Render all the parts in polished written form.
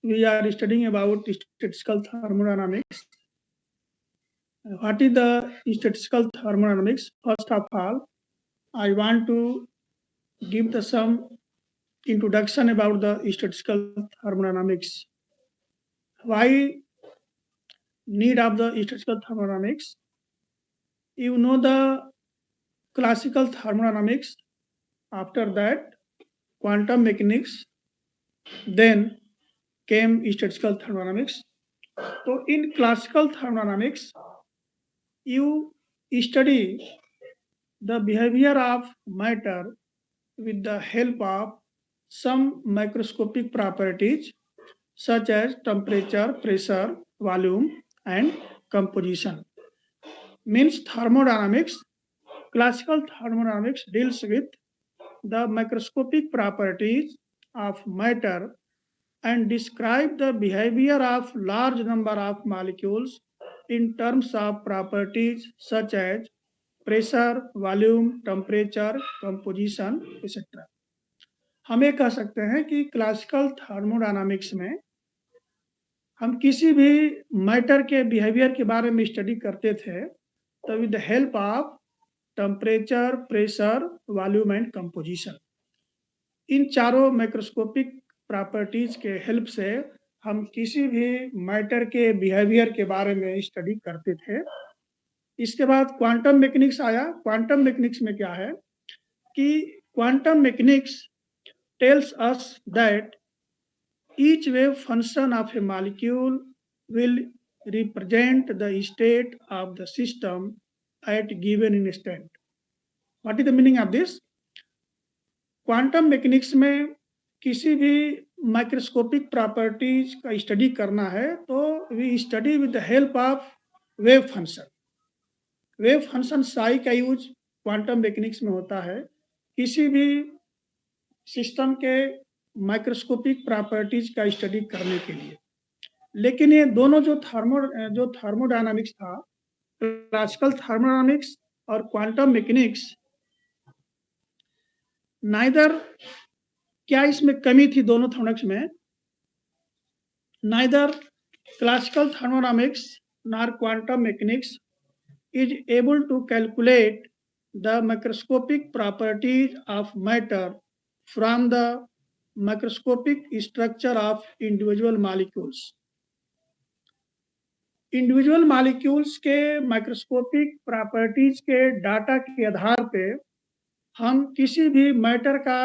we are studying about statistical thermodynamics. What is the statistical thermodynamics? First of all, I want to give some introduction about the statistical thermodynamics. Why need of the statistical thermodynamics? You know the classical thermodynamics, after that quantum mechanics, then came statistical thermodynamics. So in classical thermodynamics, you study the behavior of matter with the help of some microscopic properties such as temperature, pressure, volume, and composition. Means thermodynamics, classical thermodynamics deals with the microscopic properties of matter and describe the behavior of large number of molecules in terms of properties such as pressure, volume, temperature, composition, etc. हम ये कह सकते हैं कि classical thermodynamics में हम किसी भी मैटर के बिहेवियर के बारे में स्टडी करते थे तो with the help of temperature, pressure, volume and composition, इन चारों माइक्रोस्कोपिक प्रॉपर्टीज के हेल्प से हम किसी भी मैटर के बिहेवियर के बारे में स्टडी करते थे। इसके बाद क्वांटम मैकेनिक्स आया। क्वांटम मैकेनिक्स में क्या है कि quantum mechanics tells us that each wave function of A molecule will represent the state of the system eight given instant. What is the meaning of this? Quantum mechanics में किसी भी microscopic properties का study करना है तो we study with the help of wave function. Wave function psi का use quantum mechanics में होता है किसी भी सिस्टम के माइक्रोस्कोपिक प्रॉपर्टीज का स्टडी करने के लिए। लेकिन ये दोनों जो थर्मोडायनामिक्स था, क्लासिकल थर्मोडायनामिक्स और क्वांटम मैकेनिक्स, नाइदर, क्या इसमें कमी थी दोनों थर्मोडायनामिक्स में? Neither classical thermodynamics nor quantum mechanics is able to calculate the microscopic properties of matter from the microscopic structure of individual molecules. Individual molecules के microscopic properties के data के आधार पे हम किसी भी मैटर का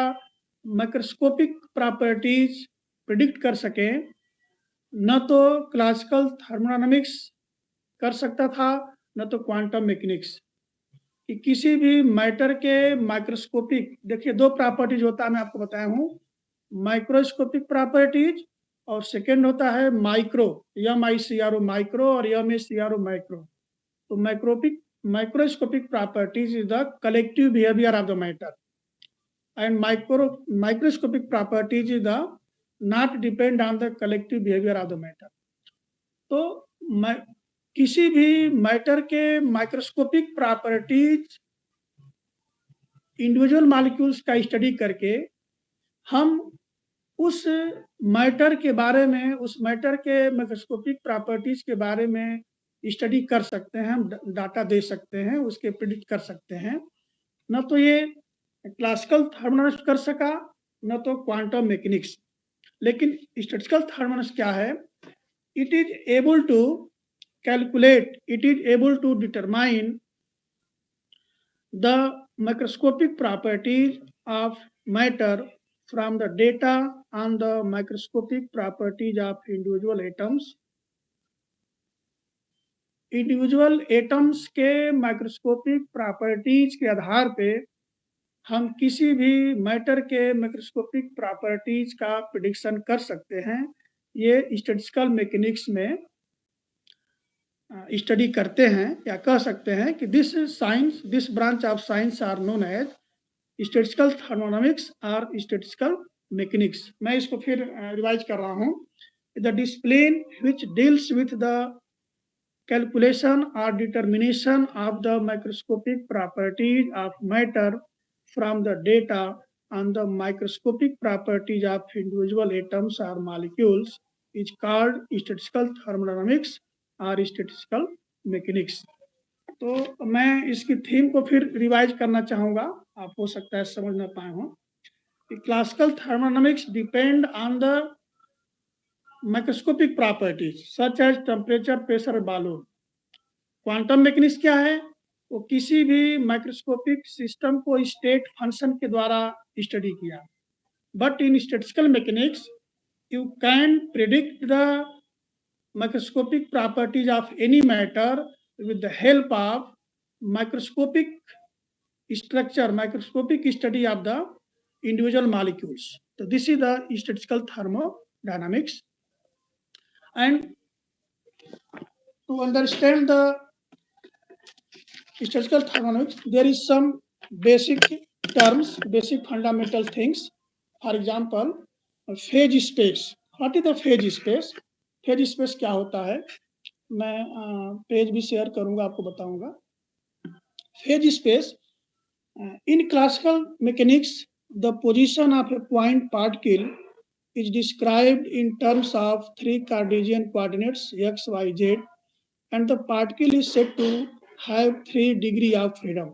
माइक्रोस्कोपिक प्रॉपर्टीज प्रिडिक्ट कर सकें, न तो क्लासिकल थर्मोडायनामिक्स कर सकता था न तो क्वांटम मैकेनिक्स। कि किसी भी मैटर के माइक्रोस्कोपिक, देखिए दो प्रॉपर्टीज होता है, मैं आपको बताया हूँ, माइक्रोस्कोपिक प्रॉपर्टीज और सेकेंड होता है माइक्रो, MICRO माइक्रो और MACRO माइक्रो। तो microscopic properties is the collective behaviour of the matter and microscopic properties is the not depend on the collective behaviour of the matter. तो किसी भी matter के microscopic properties individual molecules का study करके हम उस matter के बारे में, उस मैटर के माइक्रोस्कोपिक प्रॉपर्टीज के बारे में स्टडी कर सकते हैं, हम डाटा दे सकते हैं, उसके प्रिडिक्ट कर सकते हैं। न तो ये क्लासिकल थर्मोडायनामिक्स कर सका न तो क्वांटम मैकेनिक्स। लेकिन स्टैटिस्टिकल थर्मोडायनामिक्स क्या है? It is able to calculate, it is able to determine the microscopic properties of matter from the data on the microscopic properties of individual atoms. Individual atoms के microscopic properties के आधार पे हम किसी भी matter के microscopic properties का prediction कर सकते हैं। ये स्टैटिस्टिकल मैकेनिक्स में स्टडी करते हैं, या कह सकते हैं कि this branch of science are known as statistical thermodynamics और स्टैटिस्टिकल मैकेनिक्स। मैं इसको फिर रिवाइज कर रहा हूँ। The discipline which deals with the calculation और determination of the microscopic properties of matter from the data on the microscopic properties of individual atoms और molecules is called statistical thermodynamics or statistical mechanics. तो मैं इसकी theme को फिर revise करना चाहूँगा, आप हो सकता है समझ ना पाए हों। Classical thermodynamics depend on the microscopic properties such as temperature, pressure, volume. Quantum mechanics क्या है? वो किसी भी माइक्रोस्कोपिक सिस्टम को स्टेट फंक्शन के द्वारा स्टडी किया। But in statistical mechanics you can predict the microscopic properties of any matter with the help of microscopic structure, microscopic study of the individual molecules. So this is the statistical thermodynamics. And to understand the statistical thermodynamics, there is some basic terms, basic fundamental things. For example, phase space. What is the phase space? Phase space क्या होता है? मैं page भी share करूंगा, आपको बताऊंगा। Phase space in classical mechanics the position of A point particle is described in terms of 3 Cartesian coordinates x, y, z and the particle is said to have 3 degrees of freedom.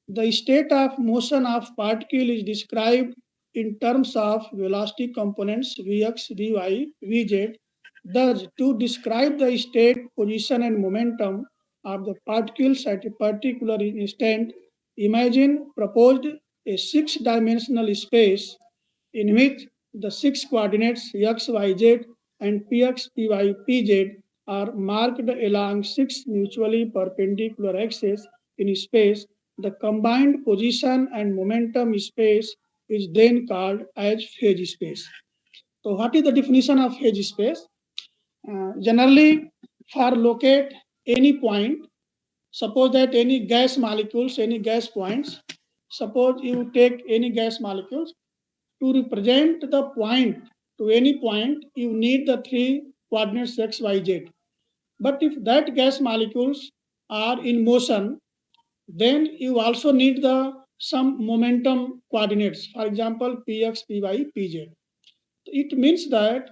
The state of motion of particle is described in terms of velocity components vx, vy, vz. Thus, to describe the state, position and momentum of the particles at a particular instant, imagine proposed a 6-dimensional space in which the 6 coordinates x, y, z and px, py, pz are marked along 6 mutually perpendicular axes in space. The combined position and momentum space is then called as phase space. So what is the definition of phase space? Generally, for locate any point, suppose that any gas molecules, any gas points, suppose you take any gas molecules, to represent the point, to any point, you need the 3 coordinates x, y, z. But if that gas molecules are in motion, then you also need the some momentum coordinates, for example, px, py, pz. It means that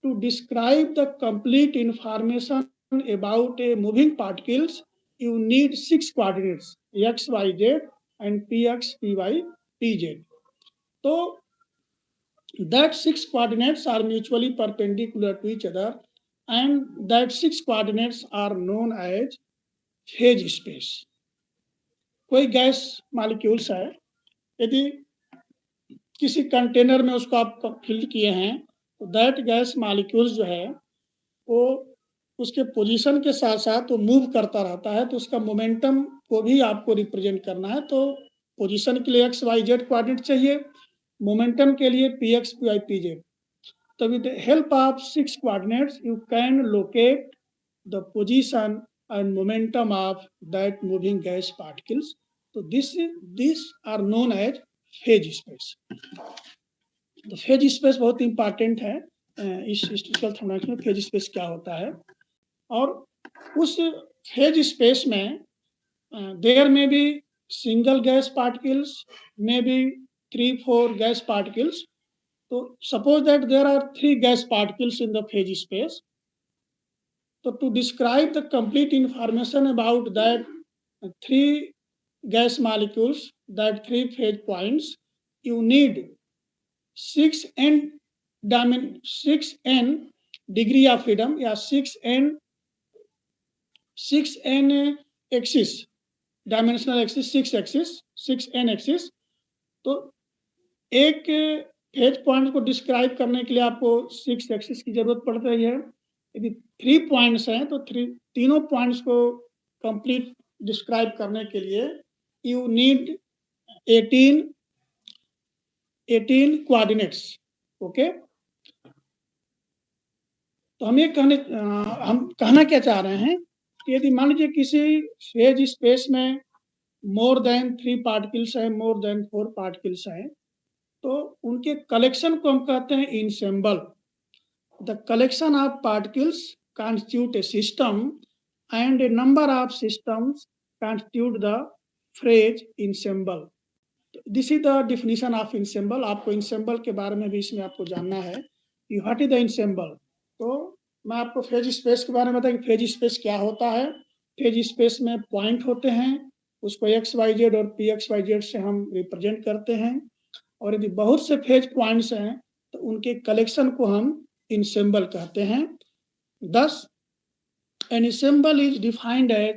to describe the complete information about a moving particles, you need 6 coordinates x, y, z and px, py, pz. So that 6 coordinates are mutually perpendicular to each other, and that 6 coordinates are known as phase space. कोई gas molecules है, यदि किसी container में उसको आप fill किए हैं, तो दैट गैस मॉलिक्यूल्स जो है वो उसके पोजीशन के साथ साथ वो मूव करता रहता है, तो उसका मोमेंटम को भी आपको रिप्रेजेंट करना है। तो पोजीशन के लिए एक्स, वाई, जेड कोऑर्डिनेट चाहिए, मोमेंटम के लिए P X, P Y, P Z. तो with the help of 6 coordinates you can locate the position and momentum of that moving gas particles. So these are known as phase space. तो phase space बहुत important है। इस statistical thermodynamics में phase space क्या होता है, और उस फेज स्पेस में देयर में भी single gas particles, may be 3-4 gas particles. तो suppose that there are 3 gas particles in the phase space. So to describe the complete information about that 3 gas molecules, that 3 phase points, you need 6n degree of freedom या 6n axis, dimensional axis, 6n axis. तो एक phase point को describe करने के लिए आपको 6 axis की जरूरत पड़ रही है। यदि 3 पॉइंट्स हैं तो तीनों पॉइंट्स को कंप्लीट डिस्क्राइब करने के लिए यू नीड 18 कोऑर्डिनेट्स। ओके, तो हम कहना क्या चाह रहे हैं कि यदि मान लीजिए किसी फेज स्पेस में मोर देन 3 पार्टिकल्स हैं, मोर देन 4 पार्टिकल्स हैं, तो उनके कलेक्शन को हम कहते हैं ensemble. The collection of particles constitute a system and a number of systems constitute the phrase ensemble. This is the definition of ensemble. आपको ensemble के बारे में भी इसमें आपको जानना है कि what is the ensemble? तो मैं आपको फेज स्पेस के बारे में बताऊं कि फेज स्पेस क्या होता है। फेज स्पेस में पॉइंट होते हैं, उसको एक्स वाई जेड और पी एक्स वाई जेड से हम रिप्रेजेंट करते हैं, और यदि बहुत से फेज पॉइंट्स हैं तो उनके कलेक्शन को हम इंसेम्बल कहते हैं। Thus, an ensemble is defined as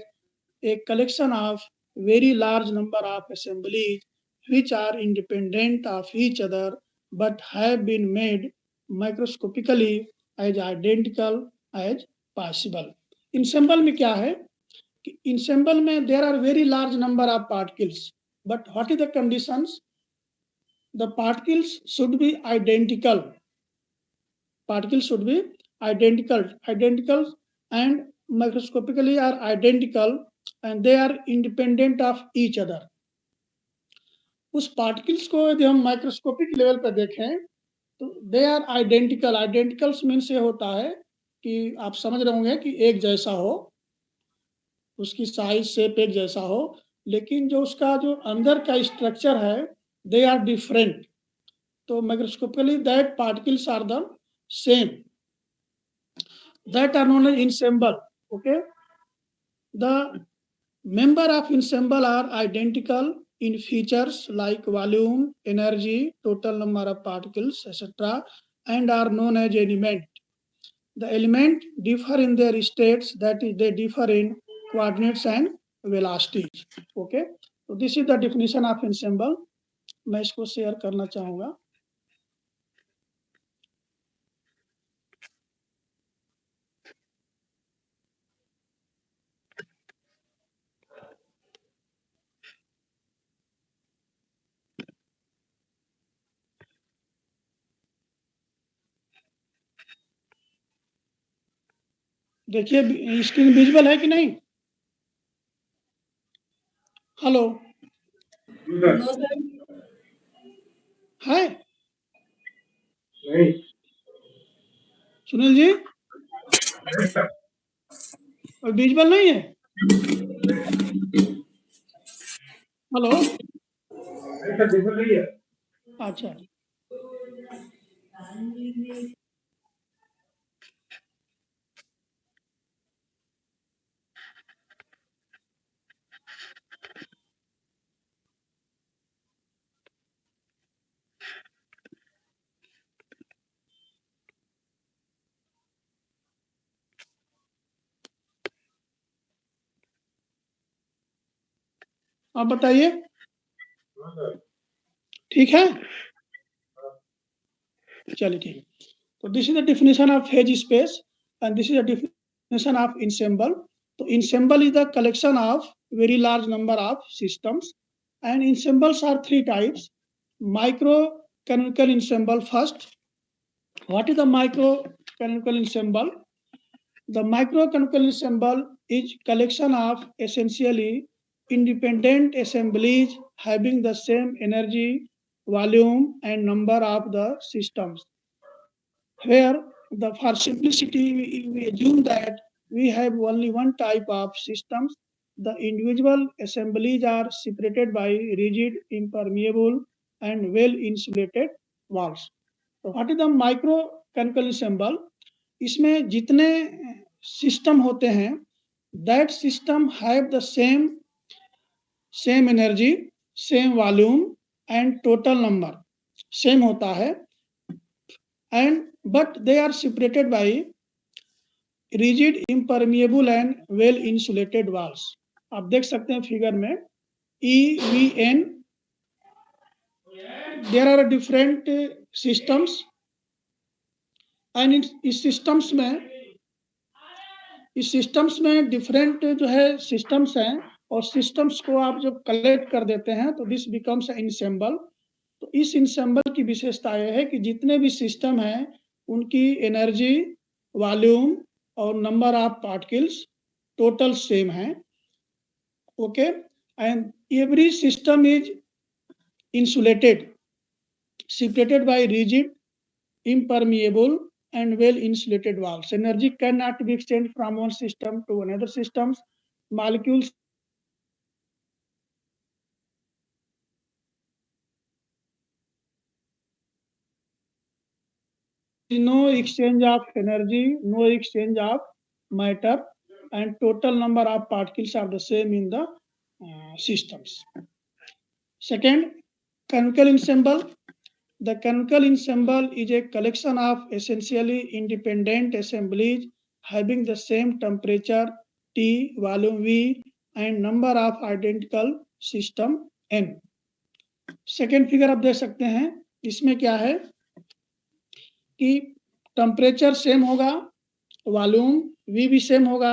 a collection of very large number of assemblies which are independent of each other but have been made microscopically as identical as possible. Ensemble में क्या है कि ensemble में there are very large number of particles, but what is the conditions? The particles should be identical. Particles should be identical and microscopically are identical, and they are independent of each other. उस particles को यदि हम microscopic level पर देखें तो they are identical. Identicals means ये होता है कि आप समझ रहे होंगे कि एक जैसा हो, उसकी साइज शेप एक जैसा हो, लेकिन जो उसका जो अंदर का स्ट्रक्चर है दे आर डिफरेंट। तो microscopically that particles are the same, that are known as ensemble. Okay, the member of ensemble are identical in features like volume, energy, total number of particles, etc., and are known as element. The element differ in their states, that is they differ in coordinates and velocities. Okay, so this is the definition of ensemble. मैं इसको share करना चाहूँगा। देखिए screen visible है कि नहीं? Hello है? नहीं। सुनील जी और विजिबल नहीं है? हेलो अच्छा, आप बताइए ठीक है? चलिए ठीक है। तो this is the definition of phase space and this is the definition of ensemble. तो ensemble is the collection of very large number of systems, and ensembles are three types. Micro canonical ensemble first. What is the micro canonical ensemble? The micro canonical ensemble is collection of essentially independent assemblies having the same energy, volume, and number of the systems. Here, for simplicity, we assume that we have only one type of systems. The individual assemblies are separated by rigid, impermeable, and well-insulated walls. So, what is the micro canonical ensemble? इसमें जितने system होते हैं that system have the same energy, same volume and total number same होता है, and but they are separated by rigid, impermeable and well insulated walls. आप देख सकते हैं फिगर में EVN, there are different systems, and इस systems में different जो है सिस्टम्स हैं, और सिस्टम्स को आप जब कलेक्ट कर देते हैं तो दिस बिकम्स इंसेम्बल। तो इस इंसेम्बल की विशेषता यह है कि जितने भी सिस्टम हैं उनकी एनर्जी, वॉल्यूम और number of particles total same है। Okay, and every system is insulated, separated by rigid, impermeable and well insulated walls. Energy cannot be extended from one system to another system. Molecules no exchange of energy, no exchange of matter, and total number of particles are the same in the systems. Second, canonical ensemble. The canonical ensemble is a collection of essentially independent assemblies having the same temperature T, volume V, and number of identical system N. Second figure आप देख सकते हैं, इसमें क्या है कि temperature same होगा, volume we भी सेम होगा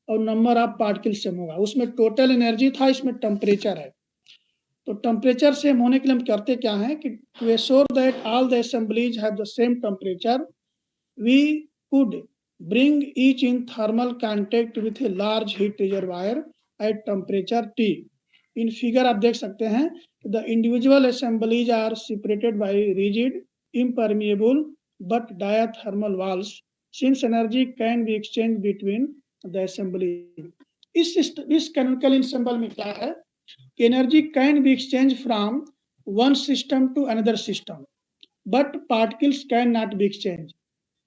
और नंबर ऑफ पार्टिकल सेम होगा. उसमें टोटल एनर्जी था, इसमें टेम्परेचर है. तो टेम्परेचर सेम होने के लिए हम करते क्या है कि to assure that all the assemblies have the same temperature, we could bring each in thermal contact with a large heat reservoir at temperature T. In figure आप देख सकते हैं, the individual assemblies are separated by rigid, impermeable but diathermal walls since energy can be exchanged between the assemblies. इस canonical ensemble में क्या है कि energy can be exchanged from one system to another system but particles cannot be exchanged.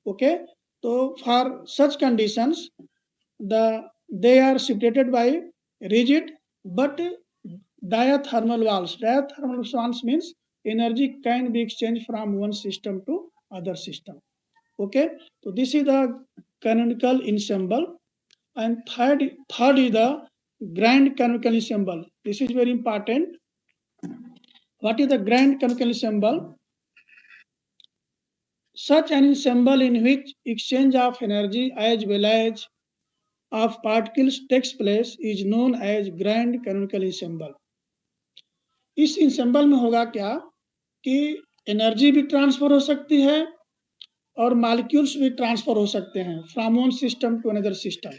Okay, so for such conditions they are separated by rigid but diathermal walls. Diathermal walls means energy can be exchanged from one system to other system. Okay, so this is the canonical ensemble. And third is the grand canonical ensemble. This is very important. What is the grand canonical ensemble? Such an ensemble in which exchange of energy as well as of particles takes place is known as grand canonical ensemble. इस ensemble में होगा क्या कि energy भी transfer हो सकती है और मॉलिक्यूल्स भी ट्रांसफर हो सकते हैं from one system to another system.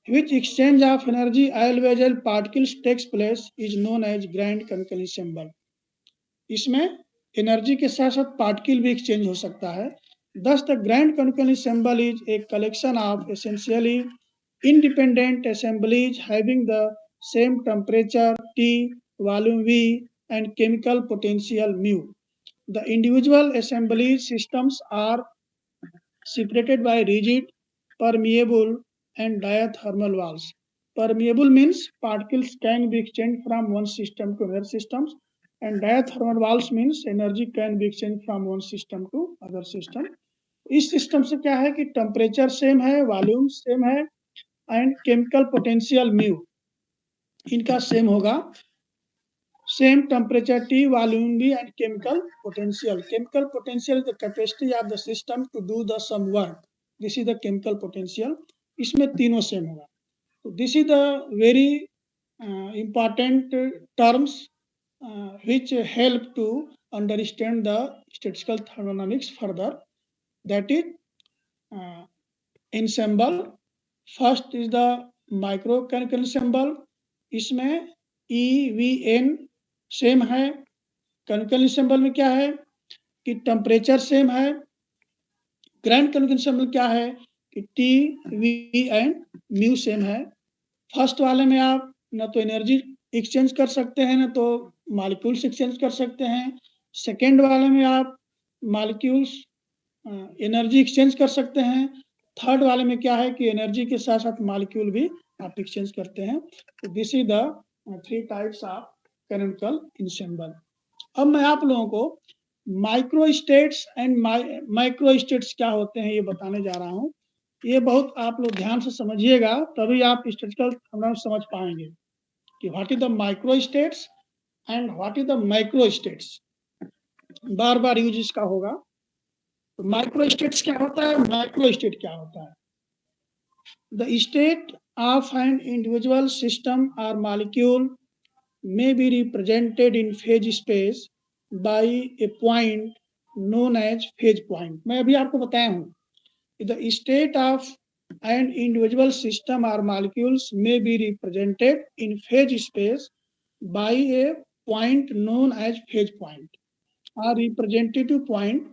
which exchange of energy as well as particles takes place is known as grand canonical ensemble. इसमें एनर्जी के साथ साथ पार्टिकल भी एक्सचेंज हो सकता है. Thus, the grand canonical ensemble is a collection of essentially independent assemblies having the same temperature T, volume V, and chemical potential mu. The individual assembly systems are separated by rigid, permeable, and diathermal walls. Permeable means particles can be exchanged from one system to another system, and diathermal walls means energy can be exchanged from one system to other system. इस system से क्या है कि temperature same है, volume same है and chemical potential mu इनका same होगा. Same temperature T, volume V and chemical potential. Chemical potential is the capacity of the system to do the some work. This is the chemical potential. इसमें तीनों same होगा. So this is the very important terms which help to understand the statistical thermodynamics further. That is ensemble. First is the microcanonical ensemble. इसमें EVN same है. Canonical ensemble में क्या है कि temperature same है. ग्रैंड कैनोनिकल ensemble क्या है कि T, V and mu same है. फर्स्ट वाले में आप ना तो एनर्जी एक्सचेंज कर सकते हैं ना तो मॉलिक्यूल्स एक्सचेंज कर सकते हैं. सेकेंड वाले में आप मॉलिक्यूल्स एनर्जी एक्सचेंज कर सकते हैं. थर्ड वाले में क्या है कि एनर्जी के साथ साथ मॉलिक्यूल भी आप एक्सचेंज करते हैं. तो this is the three types of canonical ensemble. अब मैं आप लोगों को micro states and micro states क्या होते हैं ये बताने जा रहा हूँ. ये बहुत आप लोग ध्यान से समझिएगा तभी आप स्टैटिस्टिकल थ्योरम समझ पाएंगे कि what is the micro states and what is the micro states. Bar bar use इसका होगा. तो माइक्रो स्टेट्स क्या होता है, माइक्रो स्टेट क्या होता है. The state of an individual system और molecule may be represented in phase space by a point known as phase point. मैं अभी आपको बताया हूँ. The state of an individual system or molecules may be represented in phase space by a point known as phase point or representative point.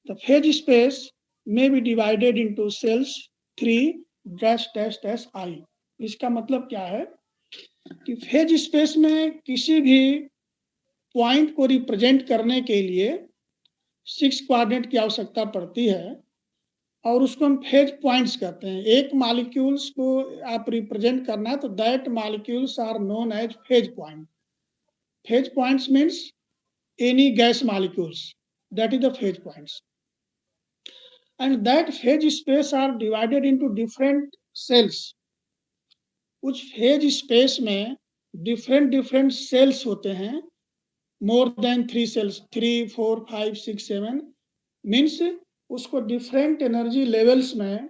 The phase space may be divided into cells 3-I. इसका मतलब क्या है कि phase space में किसी भी point को represent करने के लिए 6 क्वाड्रेंट की आवश्यकता पड़ती है और उसको हम फेज पॉइंट्स कहते हैं। एक मॉलिक्यूल्स को आप रिप्रेजेंट करना है तो that molecules are known as phase point. Phase points means any gas molecules, that is the phase points, and that phase space are divided into different cells. कुछ phase space में different cells होते हैं, more than 3 cells, 3, 4, 5, 6, 7 means उसको different energy levels में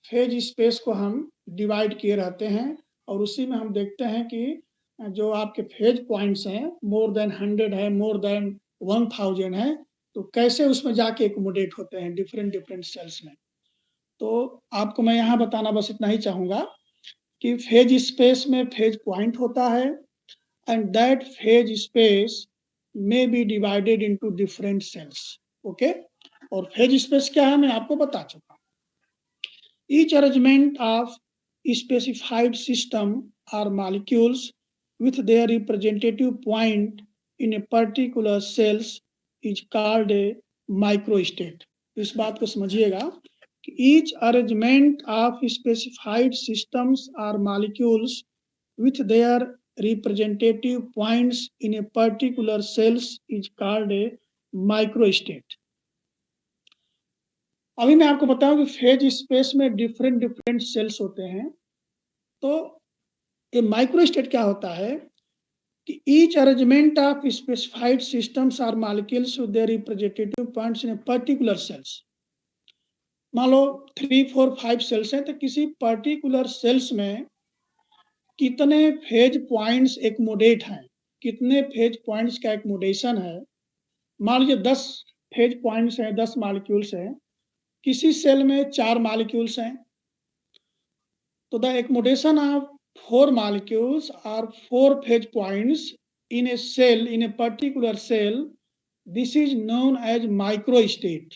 phase space को हम divide किए रहते हैं और उसी में हम देखते हैं कि जो आपके फेज पॉइंट्स हैं मोर देन 100 है, मोर देन 1000 है, तो कैसे उसमें जाके एकोमोडेट होते हैं डिफरेंट सेल्स में। तो आपको मैं यहाँ बताना बस इतना ही चाहूँगा कि फेज स्पेस में फेज पॉइंट होता है and that phase space may be divided into different cells. Okay? और फेज स्पेस क्या है मैं आपको बता चुका हूँ। Each arrangement of specified system or molecules with their representative point in a particular cells is called a microstate. इस बात को समझिएगा कि each arrangement of specified systems or molecules with their representative points in a particular cells is called a microstate. अभी मैं आपको बताऊं कि फेज स्पेस में डिफरेंट सेल्स होते हैं। तो ये माइक्रोस्टेट क्या होता है कि each arrangement of specified systems are molecules with their representative points in a particular cells. मान लो 3, 4, 5 सेल्स हैं तो किसी पर्टिकुलर सेल्स में कितने फेज पॉइंट्स एकोमोडेट हैं, कितने फेज पॉइंट्स का एकोमोडेशन है। मान लीजिए 10 फेज पॉइंट्स हैं, 10 मॉलिक्यूल्स हैं, किसी सेल में 4 मॉलिक्यूल्स हैं, तो the accommodation of 4 molecules are 4 phase points in a cell, in a particular cell, this is known as microstate.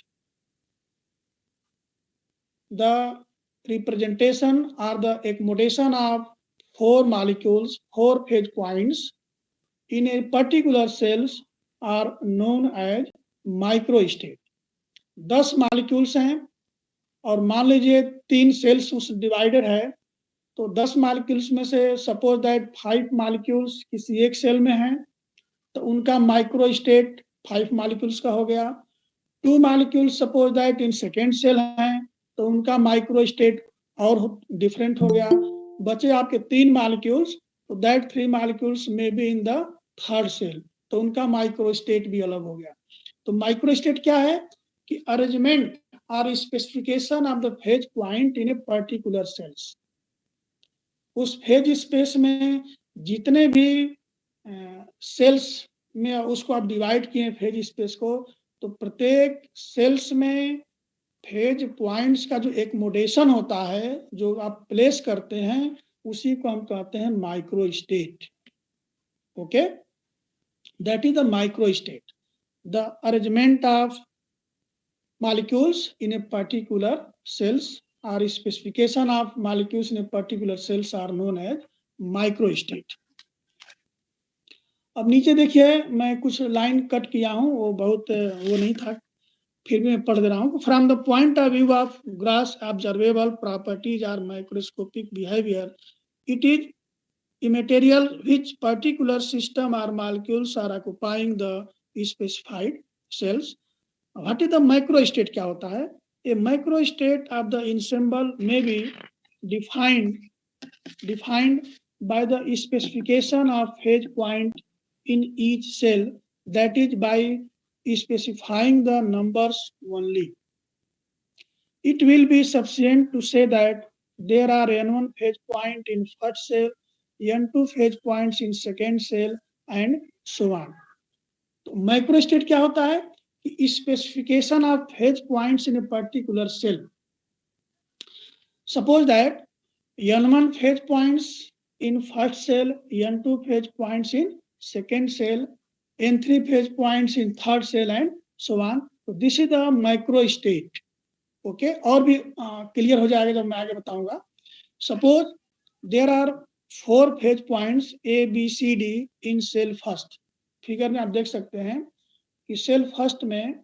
The representation or the accommodation of 4 molecules, 4 phase points in a particular cells are known as microstate। 10 molecules हैं और मान लीजिए 3 sales उस divided है, तो 10 molecules में से suppose that 5 molecules किसी एक सेल में हैं, तो उनका माइक्रोस्टेट 5 मॉलिक्यूल्स का हो गया। 2 molecules suppose that in second cell हैं, तो उनका माइक्रोस्टेट और डिफरेंट हो गया। बचे आपके 3 मॉलिक्यूल्स, तो दैट 3 मॉलिक्यूल्स में be in the third cell, तो उनका माइक्रोस्टेट भी अलग हो गया। तो माइक्रोस्टेट क्या है कि अरेंजमेंट और specification of the phase point in a particular cells. उस फेज स्पेस में जितने भी सेल्स में उसको आप डिवाइड किए फेज स्पेस को, तो प्रत्येक सेल्स में फेज पॉइंट्स का जो एकोमोडेशन होता है, जो आप प्लेस करते हैं, उसी को हम कहते हैं microstate. Okay, that is the microstate. The arrangement of molecules in a particular cells or specification of molecules in a particular cells are known as microstate। अब नीचे देखिए मैं कुछ लाइन कट किया हूँ, वो बहुत वो नहीं था, फिर भी मैं पढ़ दे रहा हूँ। From the point of view of gross observable properties और microscopic behaviour, it is immaterial which particular system or molecules are occupying the specified cells। What is the microstate क्या होता है? A microstate of the ensemble may be defined by the specification of phase point in each cell, that is by specifying the numbers only. It will be sufficient to say that there are N1 phase point in first cell, N2 phase points in second cell and so on। तो microstate क्या होता है कि specification of phase points in a particular cell. Suppose that N1 phase points in first cell, N2 phase points in second cell, N3 phase points in third cell and so on। तो this is the microstate. Okay, और भी clear हो जाएगा जब मैं आगे बताऊंगा। Suppose there are 4 phase points A B C D in cell first. Figure में आप देख सकते हैं कि सेल फर्स्ट में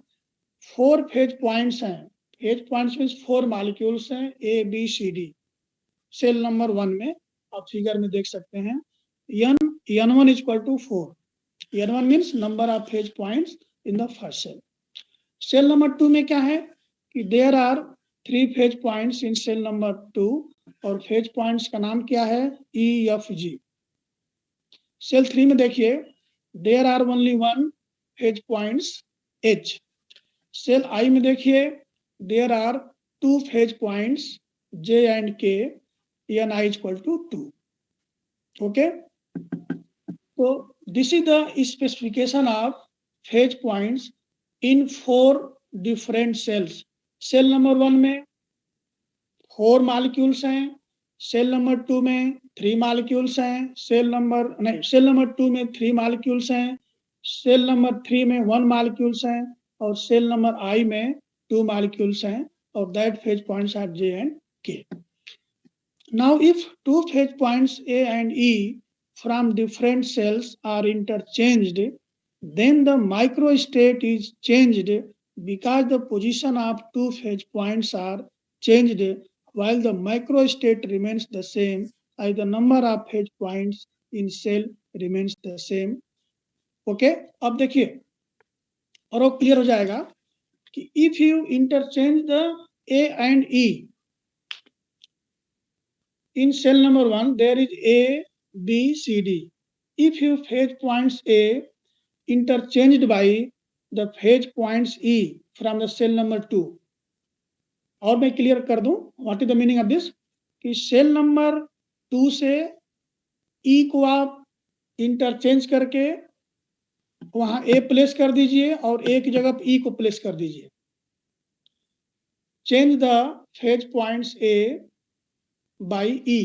4 फेज पॉइंट्स हैं। फेज पॉइंट्स मीन्स 4 मॉलिक्यूल्स हैं, A B C D. Cell number 1 में आप फिगर में देख सकते हैं n1 is equal to 4. n1 means number of phase points in the first cell. Cell number 2 में क्या है कि there are 3 phase points in cell number 2 और फेज पॉइंट्स का नाम क्या है ई एफ जी। सेल 3 में देखिए there are only 1 phase points H. Cell I में देखिए there are 2 phase points J and K, N I equal to 2। Okay, तो this is the specification of phase points in 4 different cells. Cell number 1 में 4 molecules हैं, cell number 2 में 3 molecules हैं, cell number 2 में 3 molecules हैं, cell number 3 में 1 molecules हैं और सेल नंबर आई में 2 मॉलिक्यूल्स हैं और that phase points R J and के। Now if 2 phase points A and E from different cells are interchanged, then the microstate is changed because the position of 2 phase points are changed while the microstate remains the same as the number of phase points in cell remains the same. Okay, अब देखिए और वो clear हो जाएगा कि if you interchange the A and E in cell number 1 there is A, B, C, D. If you phase points A interchanged by the phase points E from the cell number 2, और मैं clear कर दूं what is the meaning of this कि cell number 2 से E को आप interchange करके वहां A प्लेस कर दीजिए और A की जगह E को प्लेस कर दीजिए। Change the phase points A by E।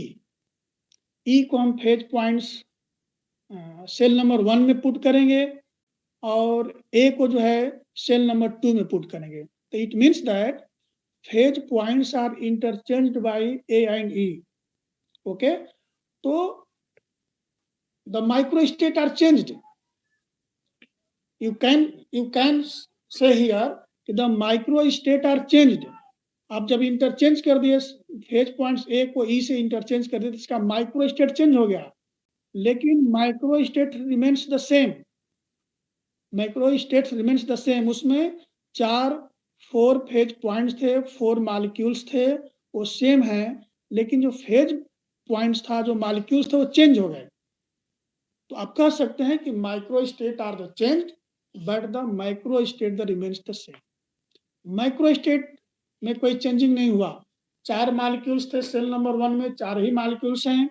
E को हम फेज पॉइंट्स सेल नंबर 1 में पुट करेंगे और ए को जो है सेल नंबर 2 में पुट करेंगे। तो it means that phase points are interchanged by A and E. Okay, तो the microstate are changed. You can say here the microstate are changed. आप जब इंटरचेंज कर दिए फेज पॉइंट्स ए को ई से इंटरचेंज कर दिए तो इसका माइक्रोस्टेट चेंज हो गया, लेकिन microstate remains the same. Microstate remains the same. उसमें 4 फेज पॉइंट्स थे, 4 मॉलिक्यूल्स थे, वो सेम है, लेकिन जो फेज पॉइंट्स था, जो मॉलिक्यूल्स थे, वो चेंज हो गए। तो आप कह सकते हैं कि microstate are the changed but the microstate the remains the same. Microstate में कोई चेंजिंग नहीं हुआ। 4 मॉलिक्यूल्स थे सेल नंबर 1 में, 4 ही मॉलिक्यूल्स हैं।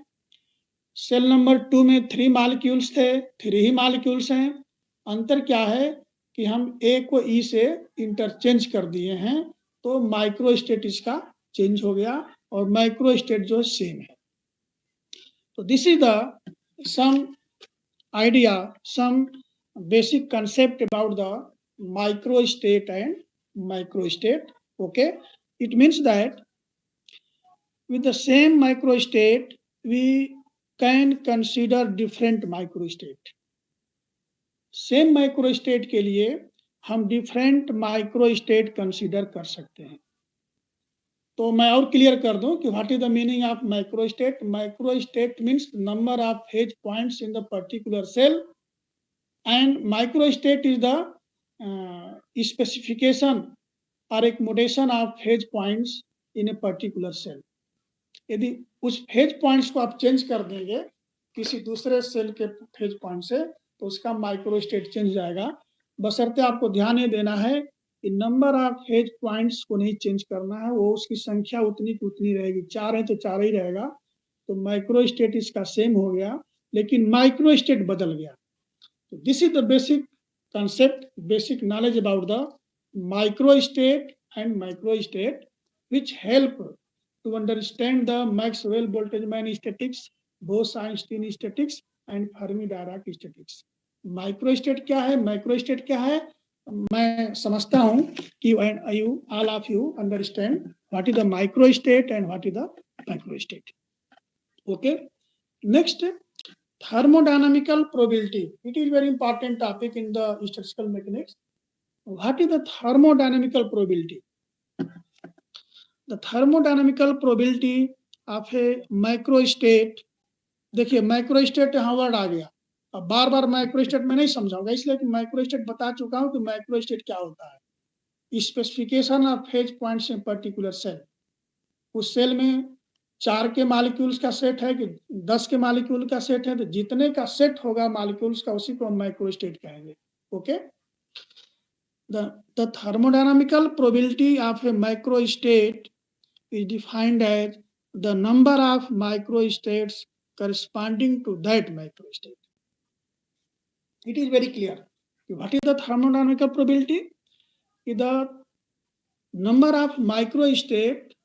सेल नंबर 2 में 3 मॉलिक्यूल्स थे, 3 ही मॉलिक्यूल्स हैं। अंतर क्या है कि हम ए को ई से इंटरचेंज कर दिए हैं, तो माइक्रोस्टेट इसका चेंज हो गया और माइक्रोस्टेट जो सेम है। तो this is the some idea, some basic concept about the microstate and microstate. Okay, it means that with the same microstate we can consider different microstate। Same microstate के लिए हम different microstate consider कर सकते हैं। तो मैं और clear कर दूं कि what is the meaning of microstate. Microstate means number of phase points in the particular cell and microstate is the specification और accommodation of phase points in a particular cell. यदि उस फेज पॉइंट्स को आप change कर देंगे किसी दूसरे cell के फेज पॉइंट से, तो उसका माइक्रोस्टेट चेंज जाएगा। बशर्ते आपको ध्यान ये देना है कि नंबर ऑफ फेज पॉइंट्स को नहीं चेंज करना है, वो उसकी संख्या उतनी की उतनी रहेगी। 4 है तो 4 ही रहेगा, तो माइक्रोस्टेट इसका सेम हो गया, लेकिन माइक्रोस्टेट बदल गया। तो this is the basic concept, basic knowledge about the microstate and microstate which help to understand the Maxwell-Boltzmann statistics, Bose-Einstein statistics and Fermi-Dirac statistics। Microstate क्या है, माइक्रोस्टेट क्या है, मैं समझता हूं कि you all of you understand what is the microstate and what is the macrostate। okay, next, thermodynamical probability। it is very important topic in the statistical mechanics। What is the thermodynamical probability? The thermodynamical probability of a microstate, देखिए microstate यहाँ word आ गया, अब बार बार microstate में नहीं समझाऊंगा, इसलिए कि microstate बता चुका हूं कि माइक्रोस्टेट क्या होता है। Specification of phase points in particular cell, उस सेल में 4 के मॉलिक्यूल्स का सेट है कि 10 के मॉलिक्यूल का सेट है, तो जितने का सेट होगा मॉलिक्यूल्स का उसी को हम माइक्रोस्टेट कहेंगे। Okay, the thermodynamical probability of a microstate is defined as the number of microstates corresponding to that microstate. It is very clear. What is the thermodynamical probability? Is the number of microstate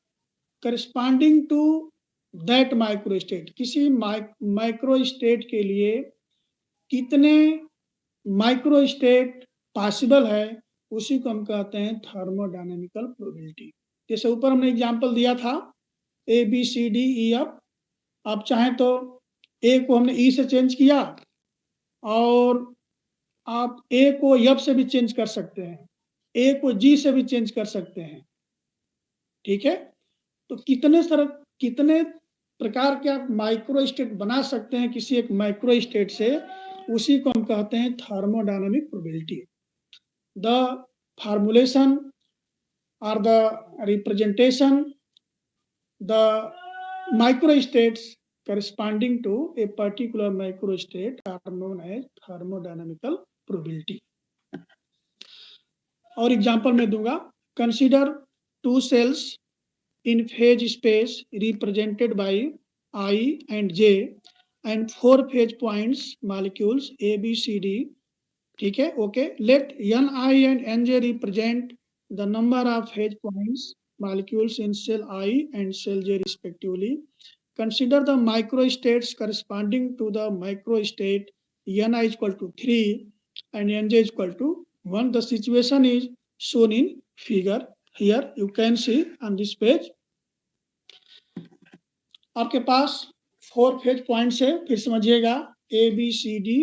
corresponding to that microstate. किसी microstate के लिए कितने microstate possible है, उसी को हम कहते हैं थर्मोडायनेमिकल प्रोबेबिलिटी। जैसे ऊपर हमने एग्जांपल दिया था A B C D E F, आप चाहें तो ए को हमने ई से चेंज किया और आप ए को एफ से भी चेंज कर सकते हैं, ए को जी से भी चेंज कर सकते हैं। ठीक है, तो कितने प्रकार के आप माइक्रोस्टेट बना सकते हैं किसी एक माइक्रोस्टेट से, उसी को हम कहते हैं thermodynamic probability. The formulation or the representation, the microstates corresponding to a particular microstate are known as thermodynamical probability. और एग्जांपल में दूंगा, consider 2 cells in phase space represented by I and J and 4 phase points molecules A, B, C, D. ठीक है, okay, let Ni and Nj represent the number of phase points molecules in cell I and cell J respectively. Consider the microstates corresponding to the microstate Ni is equal to 3 and Nj is equal to 1. The situation is shown in figure. Here you can see on this page. आपके पास 4 phase points है, फिर समझिएगा A, B, C, D.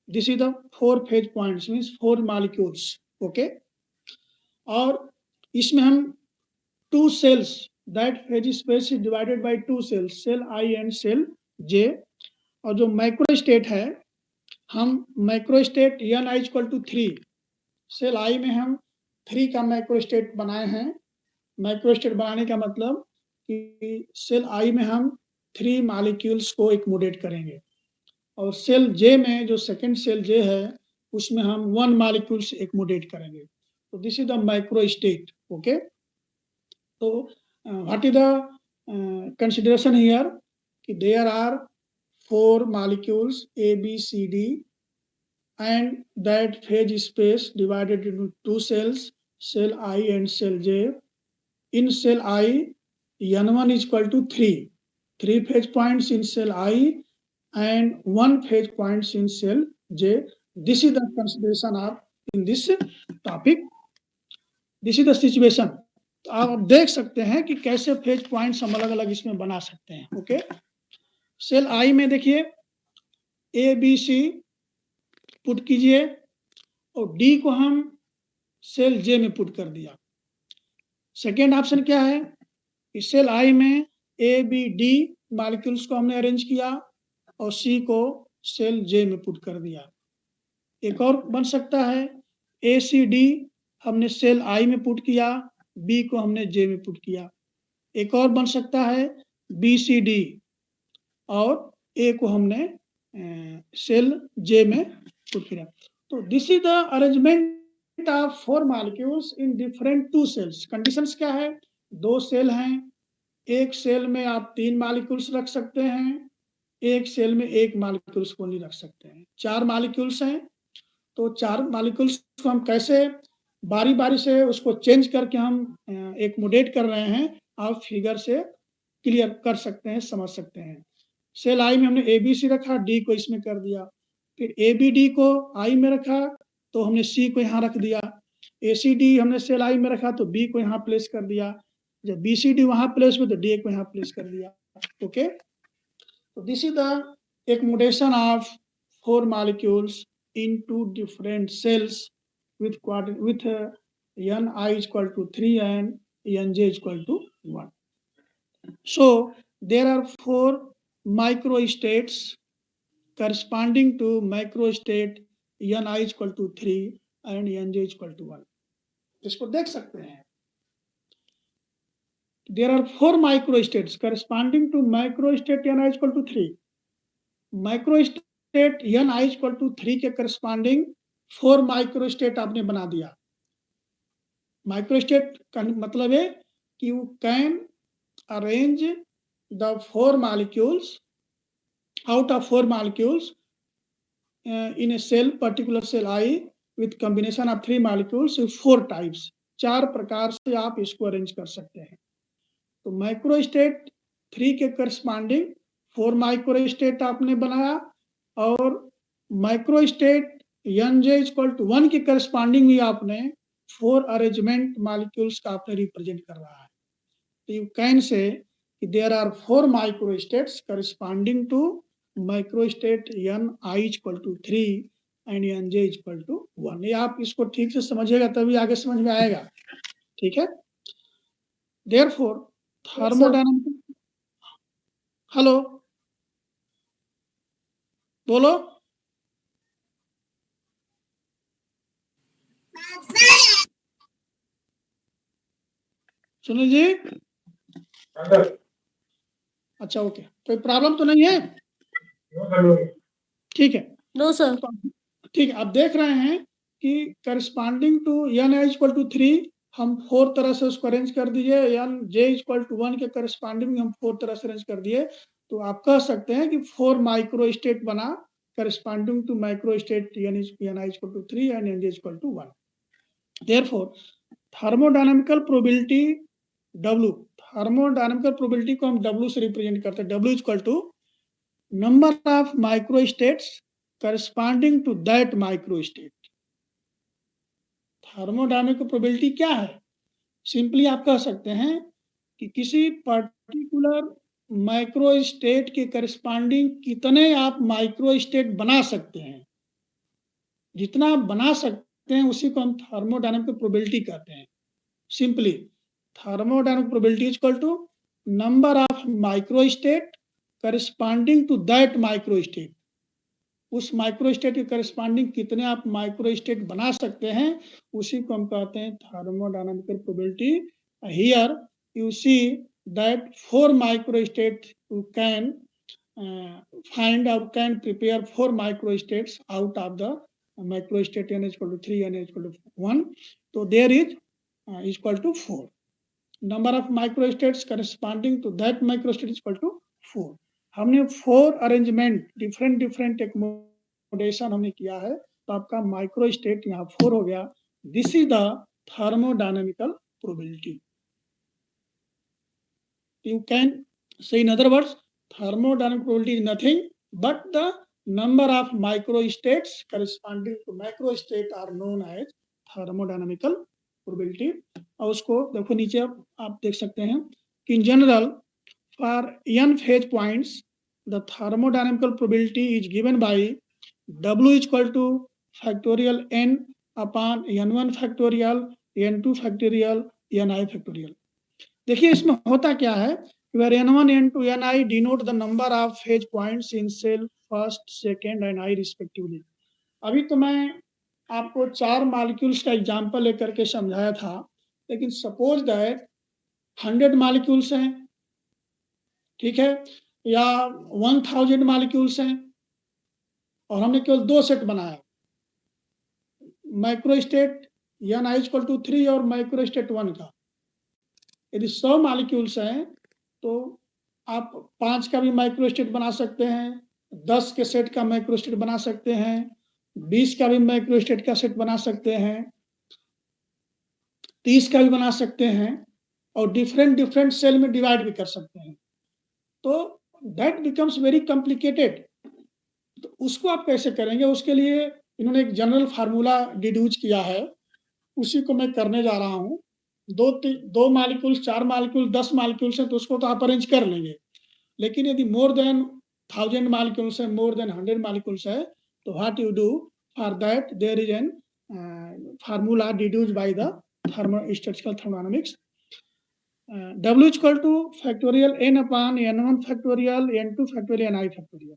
This is the 4 phase points, means 4 molecules. Okay. और इसमें हम 2 cells, that phase space is divided by 2 cells, cell I and cell J. और जो microstate है, हम microstate n i equal to 3, cell I में हम 3 का माइक्रोस्टेट बनाए हैं। माइक्रोस्टेट बनाने का मतलब कि सेल I में हम 3 मॉलिक्यूल्स को एक्मोडेट करेंगे और सेल J में जो सेकंड सेल J है उसमें हम 1 मॉलिक्यूल्स एक्मोडेट करेंगे। So this is the microstate. Okay. So what is the consideration here? There are 4 molecules A, B, C, D, and that phase space divided into 2 cells, cell I and cell J. In cell I, N1 is equal to 3. 3 phase points in cell I and 1 phase points in cell J. This is the consideration of in this topic. This is the situation. तो आप देख सकते हैं कि कैसे phase points हम अलग अलग इसमें बना सकते हैं। ओके, सेल आई में देखिए ए बी सी पुट कीजिए और डी को हम सेल जे में पुट कर दिया। सेकेंड ऑप्शन क्या है, इस सेल आई में ए बी डी मॉलिक्यूल्स को हमने अरेंज किया और सी को सेल जे में पुट कर दिया। एक और बन सकता है, ए सी डी हमने सेल आई में पुट किया, बी को हमने जे में पुट किया। एक और बन सकता है बी सी डी और ए को हमने सेल जे में पुट किया। तो this is the arrangement of 4 molecules in different 2 cells. Conditions क्या है, 2 सेल हैं, एक सेल में आप 3 मॉलिक्यूल्स रख सकते हैं, एक सेल में 1 मॉलिक्यूल्स को नहीं रख सकते हैं। 4 मॉलिक्यूल्स हैं, तो 4 मॉलिक्यूल्स को हम कैसे बारी बारी से उसको चेंज करके हम एक्मोडेट कर रहे हैं, आप फिगर से क्लियर कर सकते हैं, समझ सकते हैं। सेल आई में हमने ए बी सी रखा, डी को इसमें कर दिया, फिर ए बी डी को आई में रखा तो हमने सी को यहाँ रख दिया, ए सी डी हमने सेल आई में रखा तो बी को यहाँ प्लेस कर दिया, जब बी सी डी वहाँ प्लेस हुआ तो डी को यहाँ प्लेस कर दिया। ओके, तो this is the accommodation of 4 molecules in 2 different cells with Ni is equal to 3 and Nj is equal to 1. So there are 4 microstates corresponding to microstate Ni is equal to 3 and Nj is equal to 1. इसको देख सकते हैं. There are 4 microstates corresponding to microstate Ni is equal to 3. Microstate Ni is equal to 3 के corresponding 4 microstate आपने बना दिया. Microstate का मतलब है कि you can arrange the 4 molecules out of 4 molecules in a cell, particular cell I, with combination of 3 molecules, 4 types. 4 प्रकार से आप इसको अरेंज कर सकते हैं. तो माइक्रोस्टेट 3 के करस्पॉन्डिंग 4 माइक्रोस्टेट आपने बनाया और माइक्रोस्टेट Nj इक्वल टू 1 के करस्पॉन्डिंग भी आपने 4 अरेंजमेंट मॉलिक्यूल्स का आपने रिप्रेजेंट कर रहा है. तो you can say there are 4 microstates corresponding to microstate Ni equal to 3 and Nj equal to 1. ये आप इसको ठीक से समझिएगा तभी आगे समझ में आएगा. ठीक है. Therefore थर्मोडायनामिक हेलो बोलो सुनील जी. अच्छा ओके, कोई प्रॉब्लम तो नहीं है? ठीक है. No sir. ठीक है, आप देख रहे हैं कि corresponding to Ni equal to 3 हम 4 तरह से उसको अरेंज कर दिए. Nj इक्वल टू 1 के करस्पॉन्डिंग हम 4 तरह से अरेंज कर दिए. तो आप कह सकते हैं कि 4 माइक्रोस्टेट बना corresponding to microstate Ni equal to 3 and Nj equal to 1. Therefore thermodynamical probability W, thermodynamical probability को हम W से रिप्रेजेंट करते हैं. W equal to number of microstates corresponding to that microstate. Thermodynamic probability क्या है? Simply आप कह सकते हैं कि किसी पर्टिकुलर माइक्रोस्टेट के करस्पॉन्डिंग कितने आप माइक्रोस्टेट बना सकते हैं. जितना आप बना सकते हैं उसी को हम थर्मोडायनामिक प्रोबेबिलिटी कहते हैं. Simply thermodynamic probability is equal to number of microstate corresponding to that microstate. उस माइक्रोस्टेट के करस्पॉन्डिंग कितने आप माइक्रोस्टेट बना सकते हैं उसी को हम कहते हैं thermodynamical probability. Here you see that 4 microstate you can find or can prepare 4 microstates out of the microstate N is equal to 3 and N is equal to 1. So there is equal to 4. Number of microstates corresponding to that microstate is equal to 4. हमने 4 arrangement different एक्मोडेशन हमने किया है. तो आपका microstate यहाँ 4 हो गया. This is the thermodynamical probability. You can say in other words thermodynamic probability is nothing but the number of microstates corresponding to macrostate are known as thermodynamical probability. और उसको देखो नीचे आप देख सकते हैं कि in general for n phase points the thermodynamical probability is given by W is equal to factorial n upon n1 factorial n2 factorial ni factorial. देखिए इसमें होता क्या है, where n1 n2 ni denote the number of phase points in cell first, second and I respectively. अभी तो मैं आपको 4 molecules का एग्जांपल लेकर के समझाया था, लेकिन सपोज दैट 100 मॉलिक्यूल्स हैं, ठीक है, या 1000 मॉलिक्यूल्स हैं और हमने केवल 2 सेट बनाया, माइक्रोस्टेट Ni इक्वल टू 3 और माइक्रोस्टेट 1 का. यदि 100 मॉलिक्यूल्स हैं तो आप 5 का भी माइक्रोस्टेट बना सकते हैं, 10 के सेट का माइक्रोस्टेट बना सकते हैं, 20 का भी माइक्रोस्टेट का सेट बना सकते हैं, 30 का भी बना सकते हैं और डिफरेंट सेल में डिवाइड भी कर सकते हैं. तो दैट बिकम्स वेरी कॉम्प्लिकेटेड. तो उसको आप कैसे करेंगे, उसके लिए इन्होंने एक जनरल फार्मूला डिड्यूस किया है, उसी को मैं करने जा रहा हूँ. 2 मालिक्यूल्स, 4 मालिक्यूल, 10 मालिक्यूल्स हैं तो उसको तो आप अरेंज कर लेंगे, लेकिन यदि मोर देन 1000 मालिक्यूल्स है, मोर देन 100 मालिक्यूल्स है, तो what you do for that there is an formula deduced by the statistical thermodynamics. W is equal to factorial n upon n1 factorial n2 factorial n I factorial.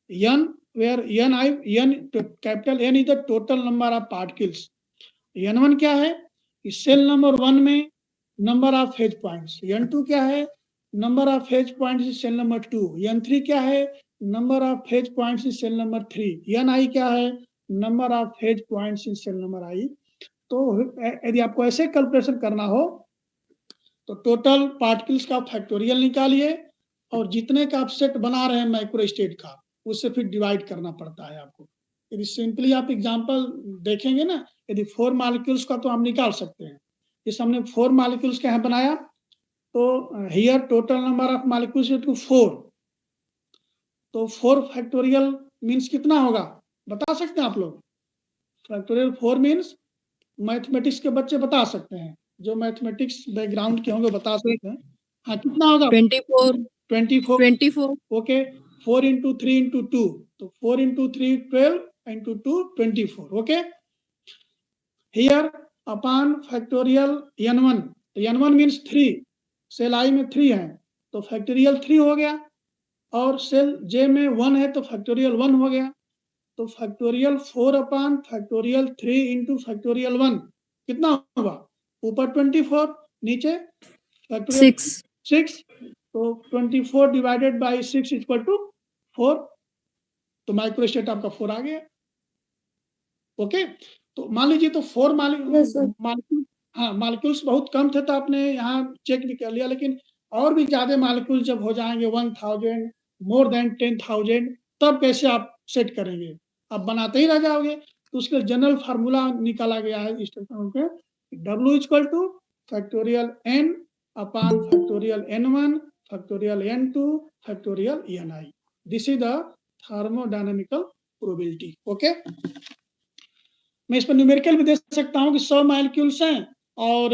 N, where n capital N is the total number of particles. n1 क्या है? Cell number 1 में number of phase points. n2 क्या है? Number of phase points is cell number 2. n3 क्या है? Number of phase points is cell number 3. ni क्या है? Number of phase points is cell number i. तो यदि आपको ऐसे कैलकुलेशन करना हो तो टोटल पार्टिकल्स का फैक्टोरियल निकालिए और जितने का आप सेट बना रहे हैं माइक्रो स्टेट का, उससे फिर डिवाइड करना पड़ता है आपको. यदि सिंपली आप एग्जांपल देखेंगे ना, यदि 4 मॉलिक्यूल्स का तो हम निकाल सकते हैं. जैसे हमने 4 मॉलिक्यूल्स का यहाँ बनाया, तो here total number of molecules is to 4. तो 4 फैक्टोरियल मीन्स कितना होगा बता सकते हैं आप लोग? फैक्टोरियल 4 मीन्स मैथमेटिक्स के बच्चे बता सकते हैं, जो मैथमेटिक्स बैकग्राउंड के होंगे बता सकते हैं. हाँ, कितना होगा? 24. Okay, 4 into 3 into 2. तो 4 into 3 12 into 2 24. Okay, here upon factorial n1. तो n1 मीन्स 3, सेल i में 3 है तो फैक्टोरियल 3 हो गया, और सेल j में 1 है तो फैक्टोरियल 1 हो गया. तो factorial 4 upon factorial 3 into factorial 1 कितना होगा? ऊपर 24, नीचे फैक्टोरियल 6. तो 24 डिवाइडेड बाई 6 इक्वल टू 4. तो माइक्रो स्टेट आपका 4 आ गया. ओके, तो मान लीजिए तो 4 मॉलिक्यूल्स बहुत कम थे तो आपने यहाँ चेक भी कर लिया, लेकिन और भी ज्यादा मॉलिक्यूल जब हो जाएंगे 1000 मोर देन 10,000 तब कैसे आप सेट करेंगे? आप बनाते ही रह जाओगे. तो उसके जनरल फार्मूला निकाला गया है इस तरह पे, W equal to factorial n upon factorial n1 factorial n2 factorial ni. This is the thermodynamical probability. Okay, मैं इस पर न्यूमेरिकल भी दे सकता हूँ कि 100 मॉलिक्यूल्स हैं और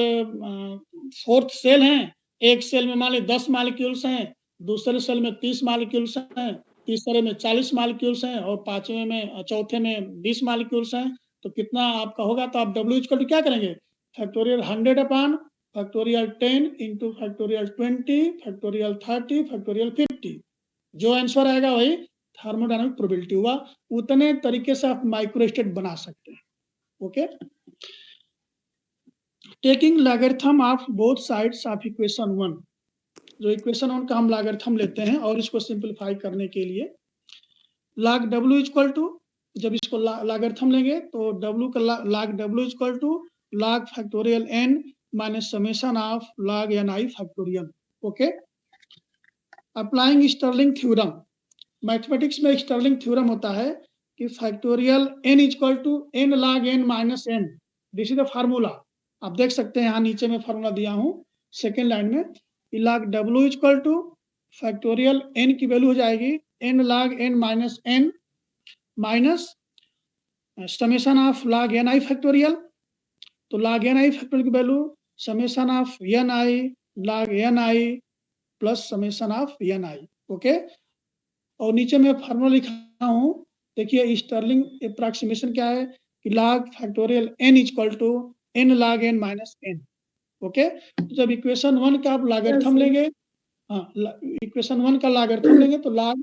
4th सेल हैं. एक सेल में मान ली 10 मॉलिक्यूल्स हैं, दूसरे सेल में 30 मॉलिक्यूल्स हैं, तीसरे में 40 मॉलिक्यूल्स हैं और चौथे में 20 मॉलिक्यूल्स हैं. तो कितना आपका होगा? तो आप W इक्वल टू क्या करेंगे? Factorial 100 upon factorial 10 into factorial 20 factorial 30 factorial 50. जो आंसर आएगा वही थर्मोडायनामिक प्रोबेबिलिटी हुआ. उतने तरीके से आप माइक्रो स्टेट बना सकते हैं. Okay, taking logarithm of both sides of equation 1. जो इक्वेशन 1 का हम लॉगरिथम लेते हैं और इसको सिंपलीफाई करने के लिए log W इक्वल टू, जब इसको लॉगरिथम लेंगे तो W का log W equal to log factorial n minus summation of log ni factorial. Okay, applying Stirling theorem. Mathematics में स्टर्लिंग थ्योरम होता है कि factorial n equal to n log n minus n. This is the formula. आप देख सकते हैं यहाँ नीचे में फार्मूला दिया हूँ सेकेंड लाइन में. log W equal to factorial n की वैल्यू हो जाएगी n log n minus n minus summation of log ni factorial. तो log ni फैक्टोरियल की value summation of ni log ni plus summation of ni. Okay, और नीचे में formula लिखा हूँ, देखिए स्टर्लिंग अप्रॉक्सीमेशन क्या है कि log factorial n equal to n log n minus n. Okay, तो जब इक्वेशन 1 का आप लॉगरिथम लेंगे, हाँ इक्वेशन 1 का लॉगरिथम लेंगे तो log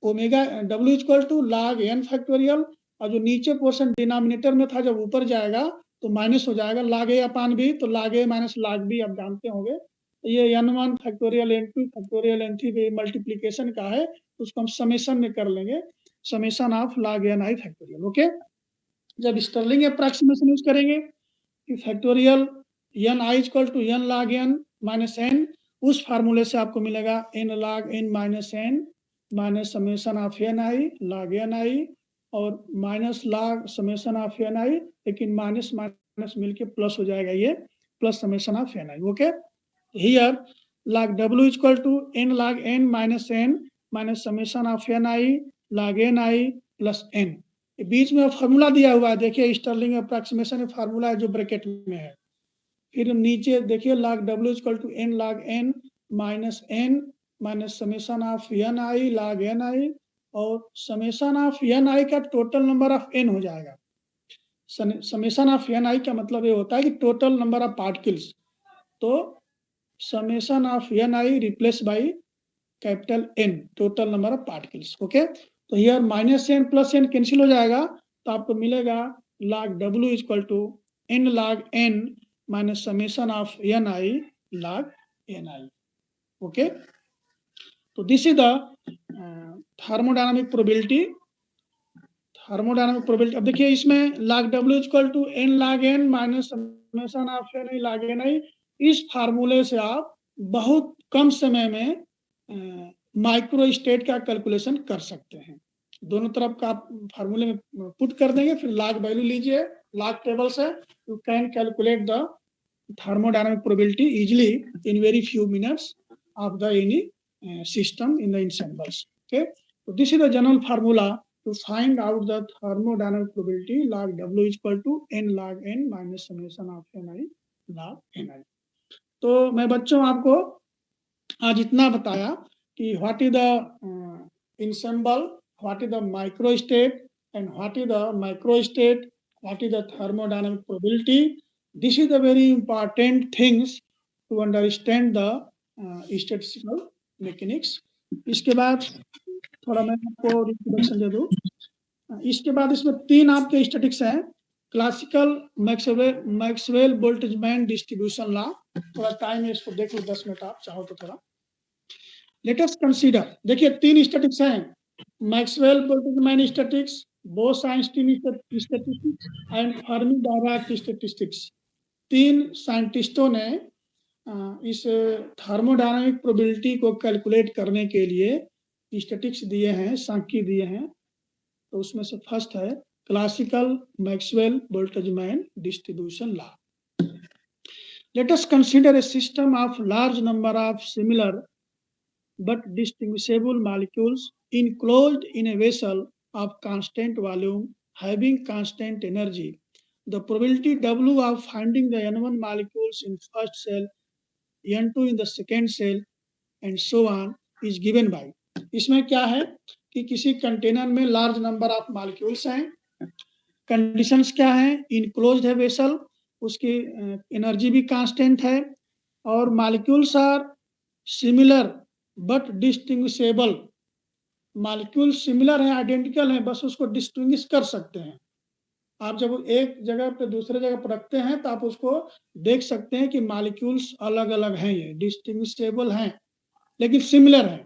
omega W equal to log n factorial, और जो नीचे पोर्शन डिनोमिनेटर में था जब ऊपर जाएगा तो माइनस हो जाएगा log a अपान b. तो log a minus log b आप जानते होंगे. तो ये n1 factorial n2 factorial n3 multiplication का है, उसको हम समेशन में कर लेंगे, summation of log ni factorial. Okay, जब स्टर्लिंग अप्रॉक्सीमेशन यूज करेंगे कि factorial ni equal to n log n minus n, उस फार्मूले से आपको मिलेगा n log n minus n minus summation of ni log ni और minus log summation of ni, लेकिन माइनस माइनस मिलके प्लस हो जाएगा, ये plus summation of ni. Okay, here log W equal to n log n minus summation of ni log ni plus n. बीच में formula दिया हुआ है, देखिए स्टर्लिंग अप्रॉक्सीमेशन फार्मूला है जो ब्रैकेट में है. फिर नीचे देखिए log W equal to n log n minus summation of ni log ni और समेशन ऑफ ni का टोटल नंबर ऑफ n हो जाएगा. समेशन ऑफ एन आई का मतलब ये होता है कि टोटल नंबर ऑफ पार्टिकल्स, तो summation of N I replace by capital N, total number of particles. Okay, तो here minus N plus N cancel हो जाएगा, तो आपको मिलेगा log w equal to n log n minus summation of N I log N I. Okay, तो this is the thermodynamic probability. Thermodynamic probability, अब देखिए इसमें log w equal to n log n minus summation of N I log N I, इस फार्मूले से आप बहुत कम समय में माइक्रो स्टेट का कैलकुलेशन कर सकते हैं। दोनों तरफ का आप फार्मूले में पुट कर देंगे, फिर log वैल्यू लीजिए log टेबल से, you can calculate the thermodynamic probability easily in very few minutes of the any system in the ensembles. Okay, so this is the general formula to find out the thermodynamic probability, log w is equal to n log n minus summation of ni log ni। तो मैं बच्चों आपको आज इतना बताया कि what is the ensemble, what is the micro state, and what is the macro state, what is the thermodynamic probability. This is the very important things to understand the statistical mechanics. इसके बाद थोड़ा मैं आपको introduction दे दूं। इसके बाद इसमें तीन आपके स्टैटिक्स हैं, classical, Maxwell Boltzmann distribution law. थोड़ा टाइम है, इसको देख लो 10 मिनट आप चाहो तो थोड़ा। लेट अस कंसीडर, देखिए तीन स्टैटिक्स हैं, Maxwell Boltzmann statics, Bose-Einstein statistics and Fermi-Dirac statistics. तीन साइंटिस्टों ने इस थर्मोडायनामिक प्रोबेबिलिटी को कैलकुलेट करने के लिए स्टैटिक्स दिए हैं, सांख्यिकी दिए हैं। तो उसमें से फर्स्ट है classical Maxwell Boltzmann distribution law. Late us consider A system of large number of similar but distinguishable molecules enclosed in a vessel of constant volume having constant energy. The probability W of finding the N1 molecules in first cell, N2 in the second cell, and so on is given by। इसमें क्या है कि किसी container में large number of molecules हैं, conditions क्या हैं, enclosed है वेसल, उसकी एनर्जी भी कांस्टेंट है, और molecules are similar but distinguishable. Molecule similar है, आइडेंटिकल है, बस उसको डिस्टिंग्विश कर सकते हैं। आप जब एक जगह पे दूसरे जगह पर रखते हैं तो आप उसको देख सकते हैं कि मॉलिक्यूल्स अलग अलग हैं, ये डिस्टिंग्विशेबल हैं लेकिन सिमिलर हैं।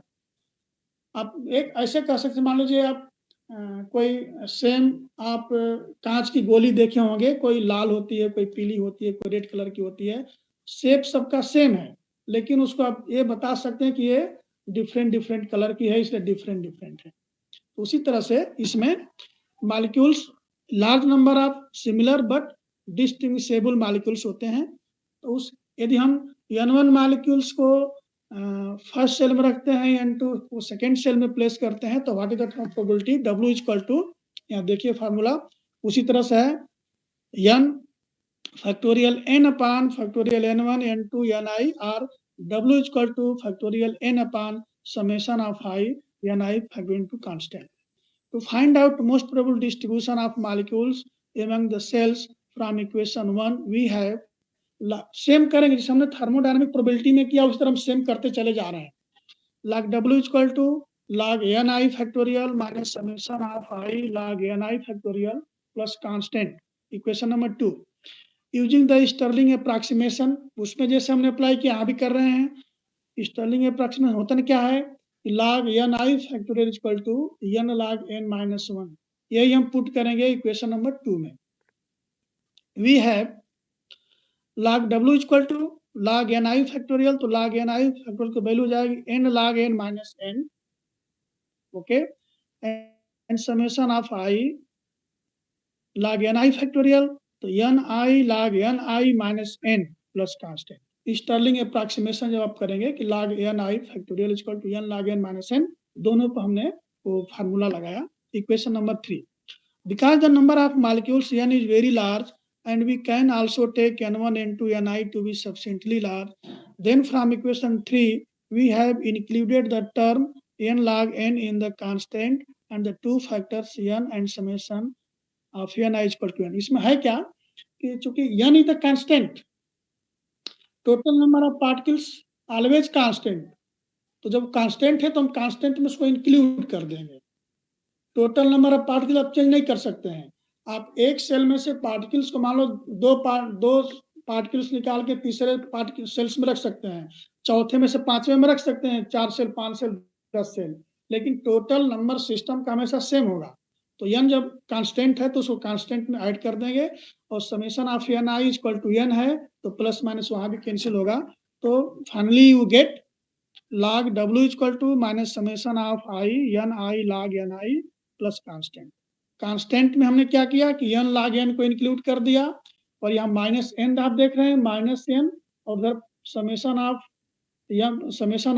आप एक ऐसे कह सकते हैं, मान लीजिए आप कोई सेम आप कांच की गोली देखे होंगे, कोई लाल होती है, कोई पीली होती है, कोई रेड कलर की होती है, शेप सबका सेम है, लेकिन उसको आप ये बता सकते हैं कि ये डिफरेंट कलर की है, इसलिए डिफरेंट है। तो उसी तरह से इसमें molecules large number of similar but distinguishable molecules होते हैं। तो उस यदि हम N1 मॉलिक्यूल्स को फर्स्ट सेल में रखते हैं, N2 को सेकेंड सेल में प्लेस करते हैं, तो what is the probability W equal to, यहाँ देखिए फार्मूला उसी तरह से है, n factorial n upon factorial n1 n2 ni और W equal to factorial n upon summation of i ni factorial to constant. To find out most probable distribution of molecules among the cells from equation 1 we have same करेंगे, जैसे हमने thermodynamic probability में किया उस तरह हम same करते चले जा रहे हैं। log W equal to log ni factorial minus summation of i log ni factorial plus constant, equation number 2। Using the Stirling approximation, उसमें जैसे हमने अप्लाई किया यहाँ भी कर रहे हैं। स्टर्लिंग अप्रॉक्सीमेशन होता क्या है, log ni factorial equal to n log n minus 1, यही हम पुट करेंगे इक्वेशन नंबर 2 में। We have log W equal to log ni factorial, तो log ni फैक्टोरियल की वैल्यू हो जाएगी n log n minus n, okay, and summation of i log ni factorial, तो ni log ni minus n plus constant. Stirling approximation जब आप करेंगे कि log ni factorial equal to n log n minus n, दोनों पर हमने वो formula लगाया। Equation number 3, because the number of molecules n is very large and we can also take n1 n2 ni to be sufficiently large, then from equation 3 we have included the term n log n in the constant and the two factors n and summation of n i equal to n। इसमें है क्या कि चूंकि n is the constant, total number of particles always constant, तो जब constant है तो हम कांस्टेंट में उसको इंक्लूड कर देंगे। टोटल नंबर ऑफ पार्टिकल आप चेंज नहीं कर सकते हैं। आप एक सेल में से पार्टिकल्स को मान लो दो पार्टिकल्स निकाल के तीसरे पार्टिकल सेल्स में रख सकते हैं, चौथे में से पांचवें में रख सकते हैं, 4 सेल, 5 सेल, 10 सेल, लेकिन टोटल नंबर सिस्टम का हमेशा सेम होगा। तो n जब कांस्टेंट है तो उसको कांस्टेंट में ऐड कर देंगे, और summation of n i equal to n है तो प्लस माइनस वहां भी कैंसिल होगा, तो finally you get log w equal to minus summation of i n i log n i plus constant. Constant में हमने क्या किया कि n log n को इंक्लूड कर दिया, और यहाँ माइनस n आप देख रहे हैं, माइनस n, और उधर समेशन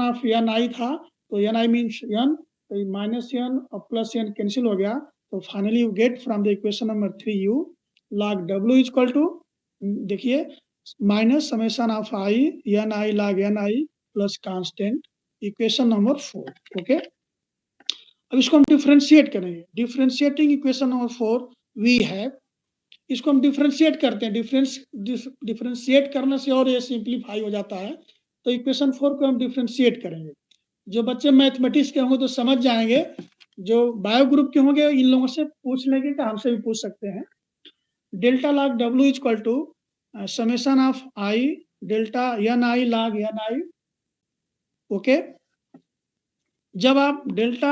ऑफ n i था, तो n i मीन्स n, तो माइनस n और प्लस n कैंसिल हो गया, तो finally you get from the equation number 3 you log w equal to, देखिए, minus summation of i n i log n i plus constant, equation number 4। Okay, अब इसको हम differentiate करेंगे। Differentiating equation number 4 we have, इसको हम differentiate करते हैं। Differentiate करने से और ये सिंप्लीफाई हो जाता है, तो इक्वेशन 4 को हम डिफरेंशिएट करेंगे। जो बच्चे मैथमेटिक्स के होंगे तो समझ जाएंगे, जो बायो ग्रुप के होंगे इन लोगों से पूछ लेंगे, कि हमसे भी पूछ सकते हैं। Delta log W equal to summation of I delta N I log N I. Okay, जब आप delta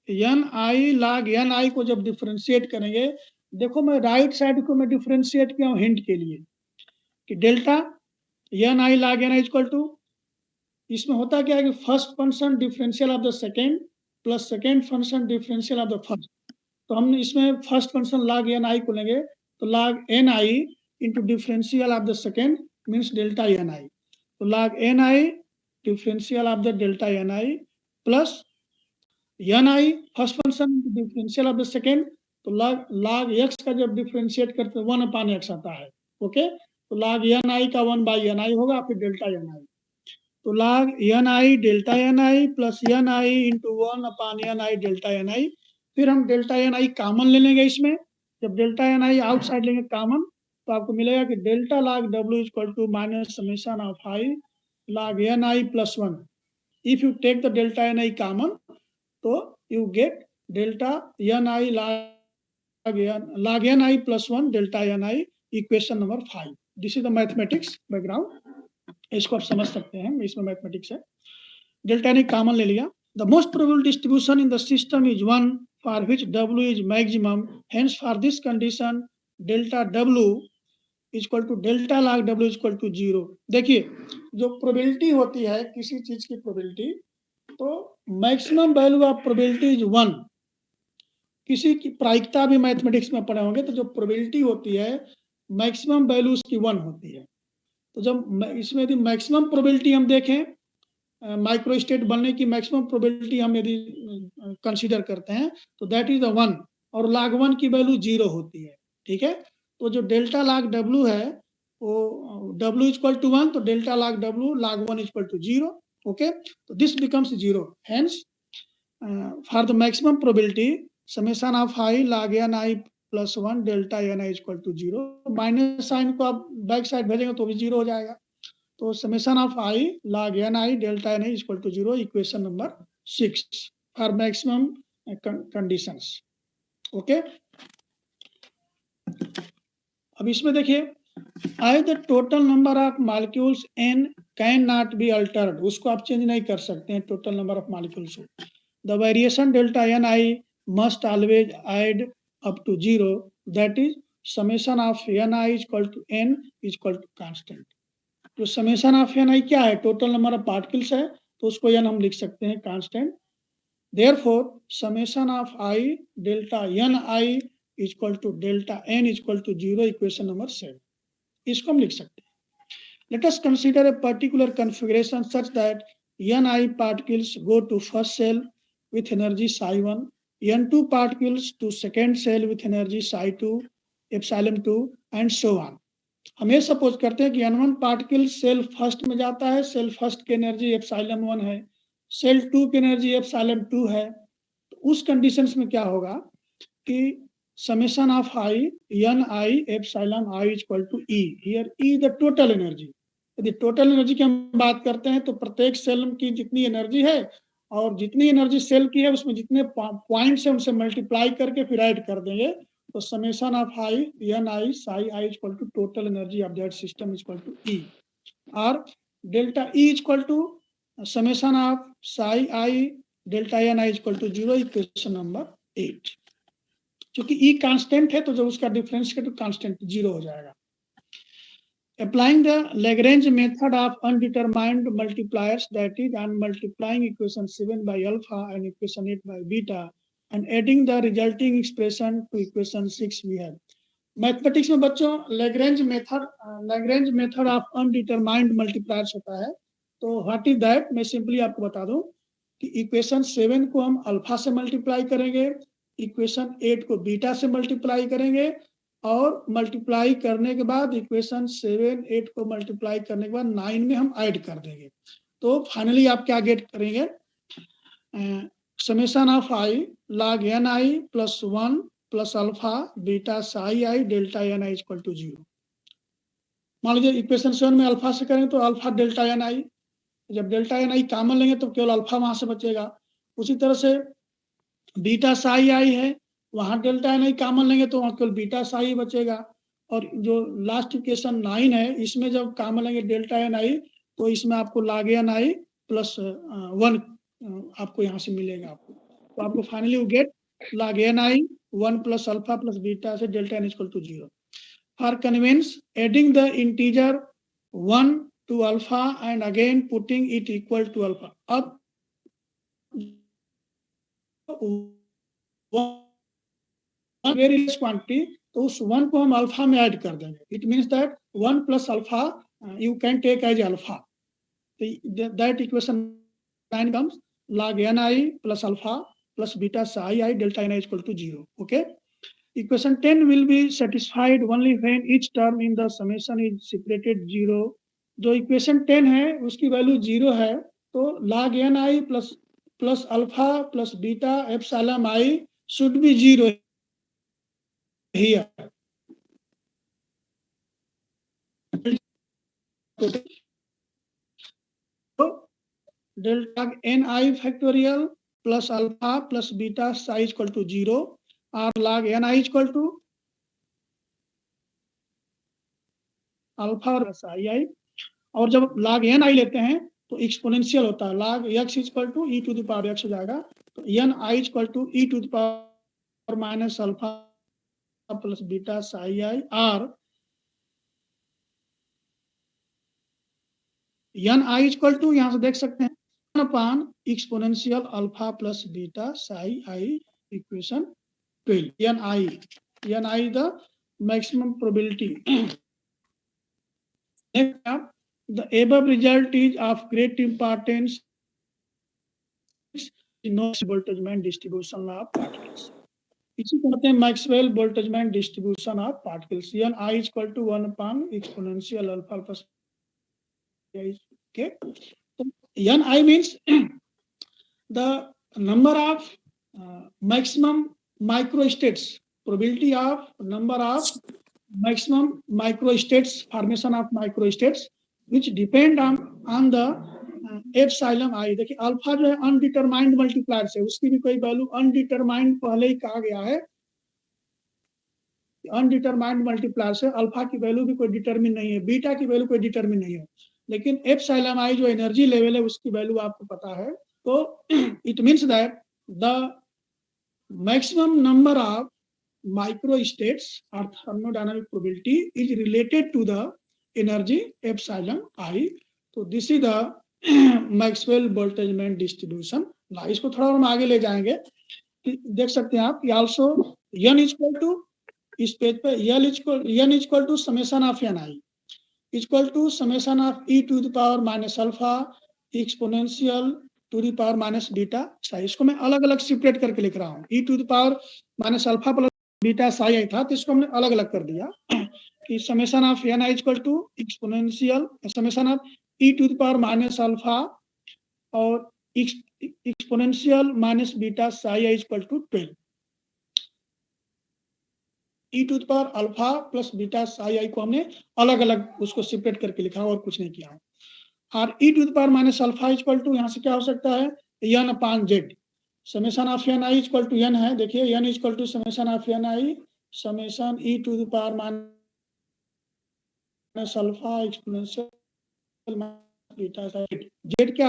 N I log N I को जब डिफरेंशिएट करेंगे, देखो मैं राइट साइड को मैं डिफरेंशिएट किया हूँ हिंट के लिए, कि delta N I log N I equal to, इसमें होता क्या है कि first function differential of the second plus second function differential of the first. तो हम इसमें first function log N I को लेंगे, तो log N I into differential of the second means delta N I, तो log N I differential of the delta N I plus N I first function differential of the second, तो log x का जब differentiate करते हैं 1/x आता है। Okay, तो log N आई का 1/ni होगा, फिर डेल्टा एन आई, तो log N I delta N I plus N I into 1/ni delta N आई। फिर हम डेल्टा एन आई कॉमन ले लेंगे इसमें, जब डेल्टा एन आई आउटसाइड लेंगे कॉमन, तो आपको मिलेगा कि delta log w equal to minus summation of I log N I plus 1। If you take the delta N I common, तो you get delta N I log N I plus 1 delta N I, equation number 5। This is the mathematics background, इसको आप समझ सकते हैं, इसमें mathematics है। Delta N common ले लिया। The most probable distribution in the system is 1 for which W is maximum, hence for this condition delta W equal to delta log W equal to 0। देखिए, जो प्रोबेबिलिटी होती है किसी चीज की प्रोबेबिलिटी, तो maximum value of probability is 1। किसी की प्रायिकता भी मैथमेटिक्स में पढ़े होंगे, तो जो प्रोबेबिलिटी होती है मैक्सिमम वैल्यू उसकी 1 होती है। तो जब इसमें यदि मैक्सिमम प्रोबेबिलिटी हम देखें, माइक्रो स्टेट बनने की मैक्सिमम प्रोबेबिलिटी हम यदि कंसीडर करते हैं, तो दैट इज द 1, और log 1 की वैल्यू 0 होती है। ठीक है, तो जो डेल्टा log W है वो W इक्वल टू 1, तो delta log W log 1 equal to 0। Okay, तो this becomes 0, hence for the maximum probability summation of I log N I plus 1 delta N I equal to 0। Minus sign को आप back side भेजेंगे तो भी 0 हो जाएगा, तो summation of I log N I delta N I equal to 0, equation number 6 for maximum conditions. Okay, अब इसमें देखिए, I the total number of molecules n can not be altered, उसको आप चेंज नहीं कर सकते हैं टोटल नंबर ऑफ मॉलिक्यूल्स को। The variation delta N I must always add up to 0, that is summation of N I equal to n equal to constant. जो summation of N i क्या है, total number of particles है, तो उसको N हम लिख सकते हैं constant. Therefore summation of I delta N I equal to delta n equal to 0, equation number 7, इसको हम लिख सकते हैं। Let us consider a particular configuration such that ni particles go to first cell with energy psi1, n2 particles to second cell with energy psi2 epsilon 2 and so on। हम ये suppose करते हैं कि n1 पार्टिकल सेल फर्स्ट में जाता है, cell first की energy epsilon 1 है, सेल 2 की एनर्जी एप्सिलॉन 2 है। तो उस कंडीशंस में क्या होगा कि summation of I n I epsilon I is equal to E. Here E the total energy. यदि टोटल एनर्जी की हम बात करते हैं तो प्रत्येक सेल की जितनी एनर्जी है और जितनी एनर्जी सेल की है उसमें जितने पॉइंट्स है उनसे मल्टीप्लाई करके फिर ऐड कर देंगे तो summation of I N I psi I equal to total energy of that system equal to E और delta E equal to summation of psi I delta N I equal to 0 equation number 8. क्योंकि ई constant है तो जब उसका difference है तो constant 0 हो जाएगा. Applying the Lagrange method of undetermined multipliers, that is, on multiplying equation 7 by alpha and equation 8 by beta, and adding the resulting expression to equation 6 we have. Mathematics में बच्चों Lagrange method of undetermined multipliers होता है. तो what is that, मैं simply आपको बता दूं कि इक्वेशन 7 को हम अल्फा से मल्टीप्लाई करेंगे, इक्वेशन 8 को बीटा से मल्टीप्लाई करेंगे और मल्टीप्लाई करने के बाद इक्वेशन 7 8 को मल्टीप्लाई करने के बाद 9 में हम ऐड कर देंगे. तो फाइनली आप क्या गेट करेंगे, summation of I log n i plus 1 plus alpha beta psi I delta N I equal to 0. मान लीजिए इक्वेशन 7 में अल्फा से करें तो अल्फा डेल्टा एन आई, जब डेल्टा एन आई कॉमन लेंगे तो केवल अल्फा वहां से बचेगा. उसी तरह से बीटा साई आई है, वहां डेल्टा एन आई कॉमन लेंगे तो वहां केवल बीटा साई बचेगा. और जो लास्ट इक्वेशन 9 है इसमें जब कॉमन लेंगे डेल्टा एन आई तो इसमें आपको log एन आई प्लस 1 आपको यहाँ से मिलेगा. तो आपको finally get log N i 1 plus alpha plus beta से delta n equal to 0. For convenience adding the integer 1 to alpha and again putting it equal to alpha. अब very less quantity तो उस 1 को हम अल्फा में add कर देंगे. It means that 1 plus alpha you can take as alpha. That equation 9 comes log n i plus alpha plus beta psi I delta n I equal to 0. Okay. Equation 10 will be satisfied only when each term in the summation is separated 0. जो equation 10 है उसकी value 0 है तो log n i plus alpha plus beta epsilon i should be 0 here. So delta n I factorial plus alpha plus beta psi is equal to 0 or log n I is equal to alpha और psi I. और जब log n i लेते हैं तो exponential होता है, log x is equal to e to the power x हो जाएगा. तो n i is equal to e to the power minus alpha plus beta psi I और n i is equal to यहाँ से देख सकते हैं upon exponential alpha plus beta psi I equation 12. n i the maximum probability. The above result is of great importance in Boltzmann distribution of particles. इसी को कहते हैं Maxwell Boltzmann distribution of particles. n i is equal to 1 upon exponential alpha plus okay. So n i means the number of maximum microstates, probability of number of maximum microstates, formation of microstates which depend on the epsilon I. देखिए alpha जो है undetermined multiplier है, उसकी भी कोई value undetermined पहले ही कहा गया है. अनडिटरमाइंड मल्टीप्लायर से अल्फा की वैल्यू भी कोई डिटरमिन नहीं है, बीटा की वैल्यू कोई डिटरमिन नहीं है, लेकिन एप्सिलॉन आई जो एनर्जी लेवल है उसकी वैल्यू आपको पता है. तो it means that the maximum number of microstates और thermodynamic probability is related to the energy epsilon I. तो this is the Maxwell Boltzmann distribution. इसको थोड़ा और हम आगे ले जाएंगे. देख सकते हैं आप आल्सो n इक्वल टू इस पेज पे n equal to summation of n i equal to summation of e to the power minus alpha exponential to the power minus beta psi. इसको मैं अलग अलग सेपरेट करके लिख रहा हूँ. e to the power minus alpha plus beta psi I था तो इसको हमने अलग अलग कर दिया कि summation of n i equal to exponential summation of e to the power minus alpha और exponential minus beta psi I equal to 12. e to the power alpha plus beta psi I को हमने अलग अलग उसको separate करके लिखा और कुछ नहीं किया। और e to the power minus alpha equal to यहाँ से क्या हो सकता है n upon Z, summation of n I equal to n है, देखिए n equal to summation of n I summation e to the power minus alpha exponential beta psi. Z क्या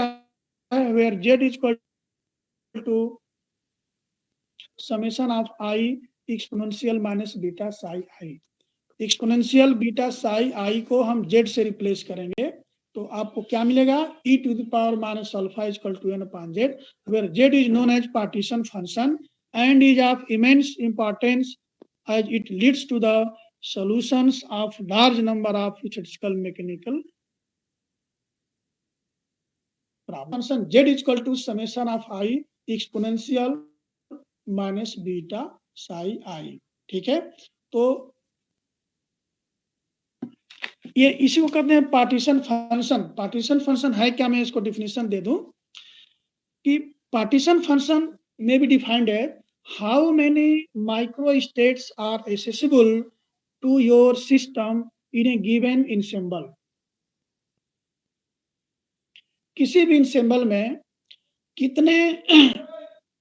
है, where Z equal to summation of I exponential minus beta psi I. Exponential beta psi I को हम Z से replace करेंगे तो आपको क्या मिलेगा, e to the power minus alpha equal to n upon z, where z is known as partition function and is of immense importance as it leads to the solutions of large number of statistical mechanical problems. Function z is equal to summation of I exponential minus beta psi I. ठीक है, तो ये इसी को कहते हैं partition function. Partition function है क्या, मैं इसको डिफिनेशन दे दूं कि पार्टीशन फंक्शन में बी डिफाइंड है how many micro states are accessible to your system in a given ensemble. किसी भी इंसेंबल में कितने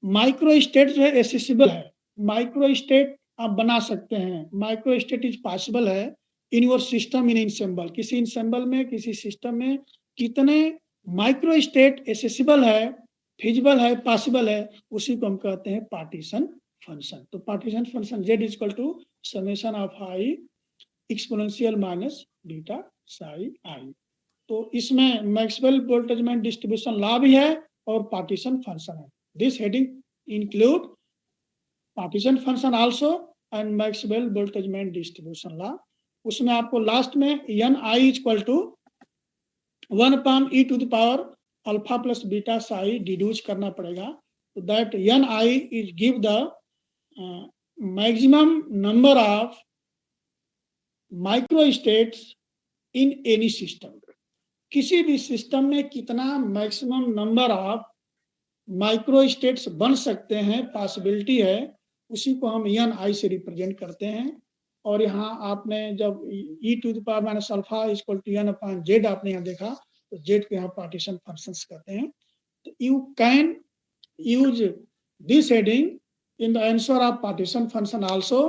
माइक्रो स्टेट जो है एक्सेसिबल है, माइक्रो स्टेट आप बना सकते हैं, माइक्रो स्टेट इज पॉसिबल है in your system in ensemble. किसी इंसेंबल में किसी सिस्टम में कितने माइक्रो स्टेट एक्सेसिबल है, फिजिबल है, पॉसिबल है, उसी को हम कहते हैं पार्टीशन फंक्शन। तो partition function z is equal to summation of I exponential minus beta psi I. तो इसमें मैक्सवेल बोल्ट्जमैन डिस्ट्रीब्यूशन लॉ भी है और पार्टीशन फंक्शन है। This heading include partition function also and Maxwell Boltzmann distribution law. उसमें आपको last में n I equal to 1 upon e to the power alpha plus beta psi deduce करना पड़ेगा। तो that n i is give the maximum number of micro states in any system. किसी भी सिस्टम में कितना maximum number of micro states बन सकते हैं, पॉसिबिलिटी है, उसी को हम एन आई से रिप्रेजेंट करते हैं। और यहाँ आपने जब e to the power minus alpha equal to n upon z आपने यहाँ देखा, तो जेड को यहाँ पार्टीशन फंक्शंस कहते हैं। तो you can use this heading in the answer of partition function also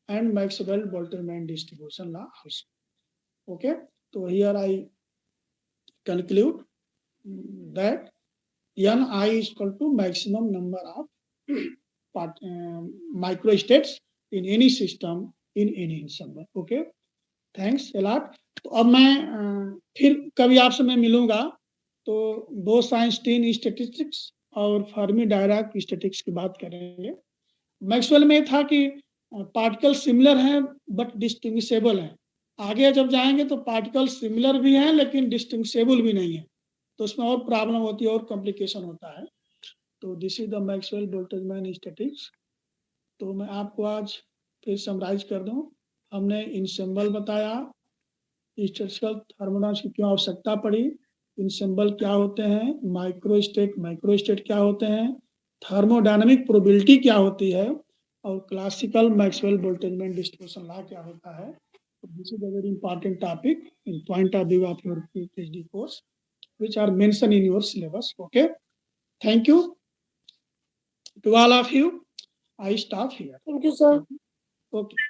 and Maxwell Boltzmann distribution law also. Okay, तो here I conclude that ni is equal to maximum number of micro states in any system in any ensemble. Okay, thanks a lot. तो अब मैं फिर कभी आपसे मैं मिलूंगा तो बोस-आइंस्टीन स्टैटिस्टिक्स और फर्मी डायराक स्टैटिस्टिक्स की बात करेंगे। मैक्सवेल में था कि पार्टिकल सिमिलर हैं बट डिस्टिंग्विशेबल हैं। आगे जब जाएंगे तो पार्टिकल सिमिलर भी हैं लेकिन डिस्टिंग्विशेबल भी नहीं है, तो उसमें और प्रॉब्लम होती है और कॉम्प्लिकेशन होता है। तो this is the Maxwell Boltzmann statistics. तो मैं आपको आज फिर समराइज कर दूं, हमने इंसेंबल बताया, स्टैटिस्टिकल थर्मोडायनामिक्स की क्यों आवश्यकता पड़ी, इंसेंबल क्या होते हैं, माइक्रो स्टेट क्या होते हैं, थर्मोडायनामिक प्रोबेबिलिटी क्या होती है, और classical Maxwell Boltzmann distribution law क्या होता है। This is a very important topic in point of view of your PhD course, which are mentioned in your syllabus. Okay, thank you to all of you. I stop here. Thank you, sir. Okay.